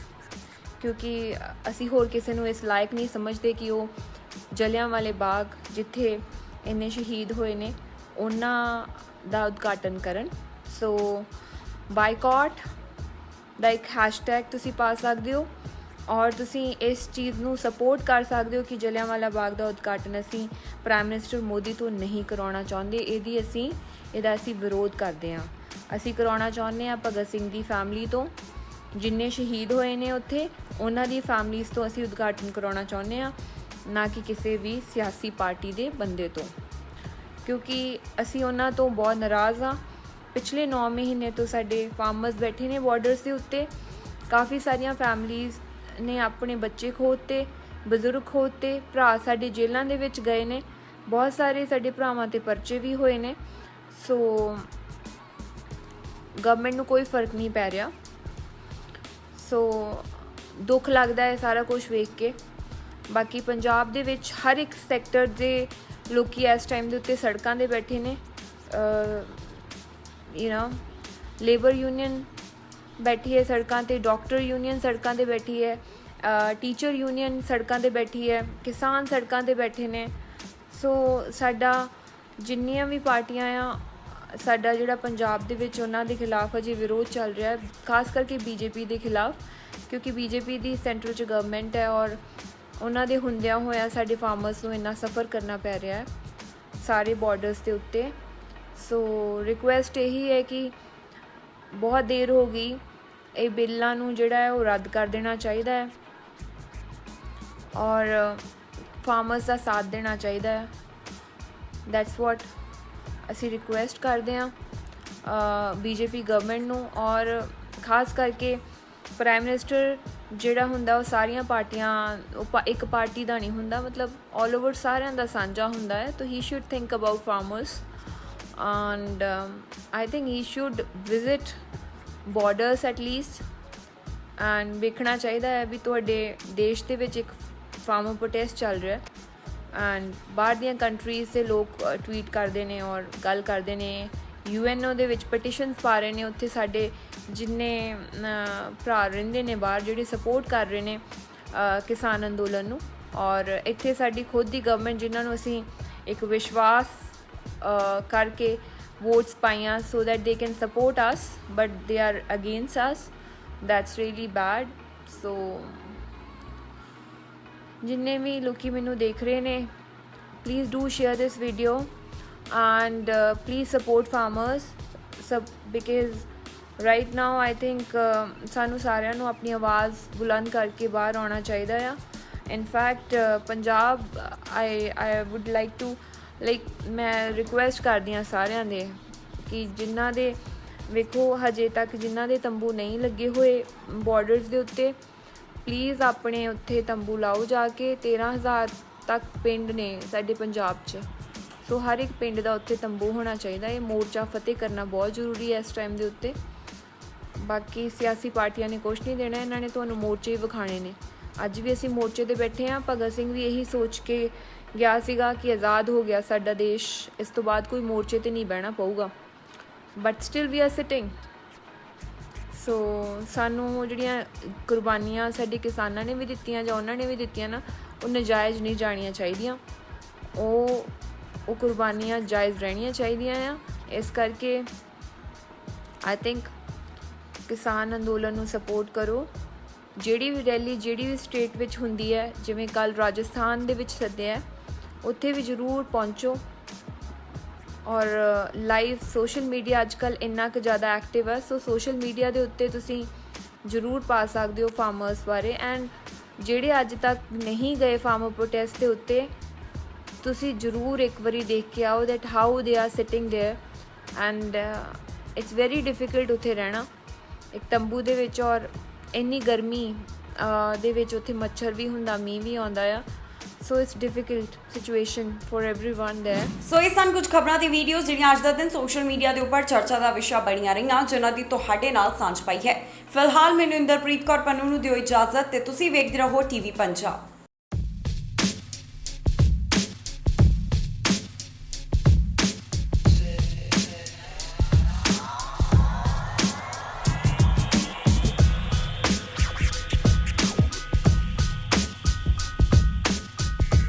ਕਿਉਂਕਿ ਅਸੀਂ ਹੋਰ ਕਿਸੇ ਨੂੰ ਇਸ ਲਾਇਕ ਨਹੀਂ ਸਮਝਦੇ ਕਿ ਉਹ ਜਲਿਆਂਵਾਲੇ ਬਾਗ ਜਿੱਥੇ ਇੰਨੇ ਸ਼ਹੀਦ ਹੋਏ ਨੇ ਉਹਨਾਂ ਦਾ ਉਦਘਾਟਨ ਕਰਨ। ਸੋ ਬਾਈਕਾਟ ਦਾ ਇੱਕ ਹੈਸ਼ਟੈਗ ਤੁਸੀਂ ਪਾ ਸਕਦੇ ਹੋ ਔਰ ਤੁਸੀਂ ਇਸ ਚੀਜ਼ ਨੂੰ ਸਪੋਰਟ ਕਰ ਸਕਦੇ ਹੋ ਕਿ ਜਲਿਆਂਵਾਲਾ ਬਾਗ ਦਾ ਉਦਘਾਟਨ ਅਸੀਂ ਪ੍ਰਾਈਮ ਮਿਨਿਸਟਰ ਮੋਦੀ ਤੋਂ ਨਹੀਂ ਕਰਾਉਣਾ ਚਾਹੁੰਦੇ, ਇਹਦਾ ਅਸੀਂ ਵਿਰੋਧ ਕਰਦੇ ਹਾਂ। ਅਸੀਂ ਕਰਾਉਣਾ ਚਾਹੁੰਦੇ ਹਾਂ ਭਗਤ ਸਿੰਘ ਦੀ ਫੈਮਿਲੀ ਤੋਂ, ਜਿੰਨੇ ਸ਼ਹੀਦ ਹੋਏ ਨੇ ਉੱਥੇ ਉਹਨਾਂ ਦੀ ਫੈਮਲੀਜ਼ ਤੋਂ ਅਸੀਂ ਉਦਘਾਟਨ ਕਰਾਉਣਾ ਚਾਹੁੰਦੇ ਹਾਂ, ਨਾ ਕਿ ਕਿਸੇ ਵੀ ਸਿਆਸੀ ਪਾਰਟੀ ਦੇ ਬੰਦੇ ਤੋਂ, ਕਿਉਂਕਿ ਅਸੀਂ ਉਹਨਾਂ ਤੋਂ ਬਹੁਤ ਨਾਰਾਜ਼ ਹਾਂ। ਪਿਛਲੇ 9 ਮਹੀਨੇ ਤੋਂ ਸਾਡੇ ਫਾਰਮਰਸ ਬੈਠੇ ਨੇ ਬਾਰਡਰਸ ਦੇ ਉੱਤੇ, ਕਾਫੀ ਸਾਰੀਆਂ ਫੈਮਲੀਜ਼ ਨੇ ਆਪਣੇ ਬੱਚੇ ਖੋਤੇ, ਬਜ਼ੁਰਗ ਖੋਤੇ, ਭਰਾ ਸਾਡੇ ਜੇਲ੍ਹਾਂ ਦੇ ਵਿੱਚ ਗਏ ਨੇ, ਬਹੁਤ ਸਾਰੇ ਸਾਡੇ ਭਰਾਵਾਂ 'ਤੇ ਪਰਚੇ ਵੀ ਹੋਏ ਨੇ। ਸੋ ਗਵਰਨਮੈਂਟ ਨੂੰ ਕੋਈ ਫਰਕ ਨਹੀਂ ਪੈ ਰਿਹਾ। ਸੋ ਦੁੱਖ ਲੱਗਦਾ ਹੈ ਸਾਰਾ ਕੁਝ ਵੇਖ ਕੇ। ਬਾਕੀ ਪੰਜਾਬ ਦੇ ਵਿੱਚ ਹਰ ਇੱਕ ਸੈਕਟਰ ਦੇ ਲੋਕੀ ਇਸ ਟਾਈਮ ਦੇ ਉੱਤੇ ਸੜਕਾਂ 'ਤੇ ਬੈਠੇ ਨੇ। ਲੇਬਰ ਯੂਨੀਅਨ ਬੈਠੀ ਹੈ ਸੜਕਾਂ 'ਤੇ, ਡਾਕਟਰ ਯੂਨੀਅਨ ਸੜਕਾਂ 'ਤੇ ਬੈਠੀ ਹੈ, ਟੀਚਰ ਯੂਨੀਅਨ ਸੜਕਾਂ 'ਤੇ ਬੈਠੀ ਹੈ, ਕਿਸਾਨ ਸੜਕਾਂ 'ਤੇ ਬੈਠੇ ਨੇ। ਸੋ ਸਾਡਾ ਜਿੰਨੀਆਂ ਵੀ ਪਾਰਟੀਆਂ ਆ, ਸਾਡਾ ਜਿਹੜਾ ਪੰਜਾਬ ਦੇ ਵਿੱਚ ਉਹਨਾਂ ਦੇ ਖਿਲਾਫ ਅਜੇ ਵਿਰੋਧ ਚੱਲ ਰਿਹਾ ਹੈ, ਖਾਸ ਕਰਕੇ ਬੀਜੇਪੀ ਦੇ ਖਿਲਾਫ, ਕਿਉਂਕਿ ਬੀਜੇਪੀ ਦੀ ਸੈਂਟਰਲ 'ਚ ਗਵਰਨਮੈਂਟ ਹੈ ਔਰ ਉਹਨਾਂ ਦੇ ਹੁੰਦਿਆਂ ਹੋਇਆ ਸਾਡੇ ਫਾਰਮਰਸ ਨੂੰ ਇੰਨਾ ਸਫ਼ਰ ਕਰਨਾ ਪੈ ਰਿਹਾ ਹੈ ਸਾਰੇ ਬਾਰਡਰਸ ਦੇ ਉੱਤੇ। ਸੋ ਰਿਕੁਐਸਟ ਇਹੀ ਹੈ ਕਿ ਬਹੁਤ ਦੇਰ ਹੋ ਗਈ, ਇਹ ਬਿੱਲਾਂ ਨੂੰ ਜਿਹੜਾ ਹੈ ਉਹ ਰੱਦ ਕਰ ਦੇਣਾ ਚਾਹੀਦਾ ਹੈ ਔਰ ਫਾਰਮਰਸ ਦਾ ਸਾਥ ਦੇਣਾ ਚਾਹੀਦਾ ਹੈ। ਦੈਟਸ ਵਾਟ ਅਸੀਂ ਰਿਕੁਐਸਟ ਕਰਦੇ ਹਾਂ ਬੀਜੇਪੀ ਗਵਰਨਮੈਂਟ ਨੂੰ, ਔਰ ਖਾਸ ਕਰਕੇ ਪ੍ਰਾਈਮ ਮਿਨਿਸਟਰ ਜਿਹੜਾ ਹੁੰਦਾ ਉਹ ਸਾਰੀਆਂ ਪਾਰਟੀਆਂ, ਇੱਕ ਪਾਰਟੀ ਦਾ ਨਹੀਂ ਹੁੰਦਾ, ਮਤਲਬ ਆਲ ਓਵਰ ਸਾਰਿਆਂ ਦਾ ਸਾਂਝਾ ਹੁੰਦਾ ਹੈ। ਤਾਂ he should think about farmers and I think he should visit borders at least and ਵੇਖਣਾ ਚਾਹੀਦਾ ਹੈ ਵੀ ਤੁਹਾਡੇ ਦੇਸ਼ ਦੇ ਵਿੱਚ ਇੱਕ ਫਾਰਮਰ ਪ੍ਰੋਟੈਸਟ ਚੱਲ ਰਿਹਾ ਐਂਡ ਬਾਹਰ ਦੀਆਂ ਕੰਟਰੀਜ਼ ਦੇ ਲੋਕ ਟਵੀਟ ਕਰਦੇ ਨੇ ਔਰ ਗੱਲ ਕਰਦੇ ਨੇ, UNO ਦੇ ਵਿੱਚ ਪਟੀਸ਼ਨਸ ਪਾ ਰਹੇ ਨੇ, ਉੱਥੇ ਸਾਡੇ ਜਿੰਨੇ ਭਰਾ ਰਹਿੰਦੇ ਨੇ ਬਾਹਰ ਜਿਹੜੇ ਸਪੋਰਟ ਕਰ ਰਹੇ ਨੇ ਕਿਸਾਨ ਅੰਦੋਲਨ ਨੂੰ, ਔਰ ਇੱਥੇ ਸਾਡੀ ਖੁਦ ਦੀ ਗਵਰਨਮੈਂਟ ਜਿਨ੍ਹਾਂ ਨੂੰ ਅਸੀਂ ਇੱਕ ਵਿਸ਼ਵਾਸ ਕਰਕੇ ਵੋਟਸ ਪਾਈਆਂ so that they can support us but they are against us, that's really bad. So ਜਿੰਨੇ ਵੀ ਲੋਕੀ ਮੈਨੂੰ ਦੇਖ ਰਹੇ ਨੇ, please do share this video and please support farmers because right now I think ਸਾਨੂੰ ਸਾਰਿਆਂ ਨੂੰ ਆਪਣੀ ਆਵਾਜ਼ ਬੁਲੰਦ ਕਰਕੇ ਬਾਹਰ ਆਉਣਾ ਚਾਹੀਦਾ ਆ। in fact Punjab I would like to ਮੈਂ ਰਿਕੁਐਸਟ ਕਰਦੀ ਹਾਂ ਸਾਰਿਆਂ ਦੇ ਕਿ ਜਿਨ੍ਹਾਂ ਦੇ ਵੇਖੋ ਹਜੇ ਤੱਕ ਜਿਨ੍ਹਾਂ ਦੇ ਤੰਬੂ ਨਹੀਂ ਲੱਗੇ ਹੋਏ ਬਾਰਡਰਸ ਦੇ ਉੱਤੇ, ਪਲੀਜ਼ ਆਪਣੇ ਉੱਥੇ ਤੰਬੂ ਲਾਓ ਜਾ ਕੇ। 13,000 ਤੱਕ ਪਿੰਡ ਨੇ ਸਾਡੇ ਪੰਜਾਬ 'ਚ, ਸੋ ਹਰ ਇੱਕ ਪਿੰਡ ਦਾ ਉੱਥੇ ਤੰਬੂ ਹੋਣਾ ਚਾਹੀਦਾ। ਇਹ ਮੋਰਚਾ ਫਤਿਹ ਕਰਨਾ ਬਹੁਤ ਜ਼ਰੂਰੀ ਹੈ ਇਸ ਟਾਈਮ ਦੇ ਉੱਤੇ। ਬਾਕੀ ਸਿਆਸੀ ਪਾਰਟੀਆਂ ਨੇ ਕੁਛ ਨਹੀਂ ਦੇਣਾ, ਇਹਨਾਂ ਨੇ ਤੁਹਾਨੂੰ ਮੋਰਚੇ ਹੀ ਵਿਖਾਣੇ ਨੇ। ਅੱਜ ਵੀ ਅਸੀਂ ਮੋਰਚੇ 'ਤੇ ਬੈਠੇ ਹਾਂ। ਭਗਤ ਸਿੰਘ ਵੀ ਇਹੀ ਸੋਚ ਕੇ ਗਿਆ ਸੀਗਾ ਕਿ ਆਜ਼ਾਦ ਹੋ ਗਿਆ ਸਾਡਾ ਦੇਸ਼, ਇਸ ਤੋਂ ਬਾਅਦ ਕੋਈ ਮੋਰਚੇ 'ਤੇ ਨਹੀਂ ਬਹਿਣਾ ਪਊਗਾ, but still we are sitting. So ਸਾਨੂੰ ਜਿਹੜੀਆਂ ਕੁਰਬਾਨੀਆਂ ਸਾਡੇ ਕਿਸਾਨਾਂ ਨੇ ਵੀ ਦਿੱਤੀਆਂ ਜਾਂ ਉਹਨਾਂ ਨੇ ਵੀ ਦਿੱਤੀਆਂ ਨਾ, ਉਹ ਨਜਾਇਜ਼ ਨਹੀਂ ਜਾਣੀਆਂ ਚਾਹੀਦੀਆਂ, ਉਹ ਕੁਰਬਾਨੀਆਂ ਜਾਇਜ਼ ਰਹਿਣੀਆਂ ਚਾਹੀਦੀਆਂ ਆ। ਇਸ ਕਰਕੇ ਆਈ ਥਿੰਕ ਕਿਸਾਨ ਅੰਦੋਲਨ ਨੂੰ ਸਪੋਰਟ ਕਰੋ। ਜਿਹੜੀ ਵੀ ਰੈਲੀ ਜਿਹੜੀ ਵੀ ਸਟੇਟ ਵਿੱਚ ਹੁੰਦੀ ਹੈ, ਜਿਵੇਂ ਕੱਲ੍ਹ ਰਾਜਸਥਾਨ ਦੇ ਵਿੱਚ ਸੱਦਿਆ, ਉੱਥੇ ਵੀ ਜ਼ਰੂਰ ਪਹੁੰਚੋ। ਔਰ ਲਾਈਵ ਸੋਸ਼ਲ ਮੀਡੀਆ ਅੱਜ ਕੱਲ੍ਹ ਇੰਨਾ ਕੁ ਜ਼ਿਆਦਾ ਐਕਟਿਵ ਹੈ, ਸੋ ਸੋਸ਼ਲ ਮੀਡੀਆ ਦੇ ਉੱਤੇ ਤੁਸੀਂ ਜ਼ਰੂਰ ਪਾ ਸਕਦੇ ਹੋ ਫਾਰਮਰਸ ਬਾਰੇ। ਐਂਡ ਜਿਹੜੇ ਅੱਜ ਤੱਕ ਨਹੀਂ ਗਏ ਫਾਰਮਰ ਪ੍ਰੋਟੈਸਟ ਦੇ ਉੱਤੇ, ਤੁਸੀਂ ਜ਼ਰੂਰ ਇੱਕ ਵਾਰੀ ਦੇਖ ਕੇ ਆਓ that how they are sitting there and it's very difficult ਉੱਥੇ ਰਹਿਣਾ ਇੱਕ ਤੰਬੂ ਦੇ ਵਿੱਚ, ਔਰ ਇੰਨੀ ਗਰਮੀ ਦੇ ਵਿੱਚ ਉੱਥੇ ਮੱਛਰ ਵੀ ਹੁੰਦਾ, ਮੀਂਹ ਵੀ ਆਉਂਦਾ ਆ। So it's difficult situation for everyone there. So ਇਹ ਸਨ ਕੁਝ ਖਬਰਾਂ ਦੀ ਵੀਡੀਓਜ਼ ਜਿਹੜੀਆਂ ਅੱਜ ਦਾ ਦਿਨ ਸੋਸ਼ਲ ਮੀਡੀਆ ਦੇ ਉੱਪਰ ਚਰਚਾ ਦਾ ਵਿਸ਼ਾ ਬਣੀਆਂ ਰਹੀਆਂ, ਜਿਨ੍ਹਾਂ ਦੀ ਤੁਹਾਡੇ ਨਾਲ ਸਾਂਝ ਪਾਈ ਹੈ। ਫਿਲਹਾਲ ਮੈਨੂੰ ਇੰਦਰਪ੍ਰੀਤ ਕੌਰ ਪੰਨੂ ਨੂੰ ਦਿਓ ਇਜਾਜ਼ਤ ਤੇ ਤੁਸੀਂ ਵੇਖਦੇ ਰਹੋ TV ਪੰਜਾਬ।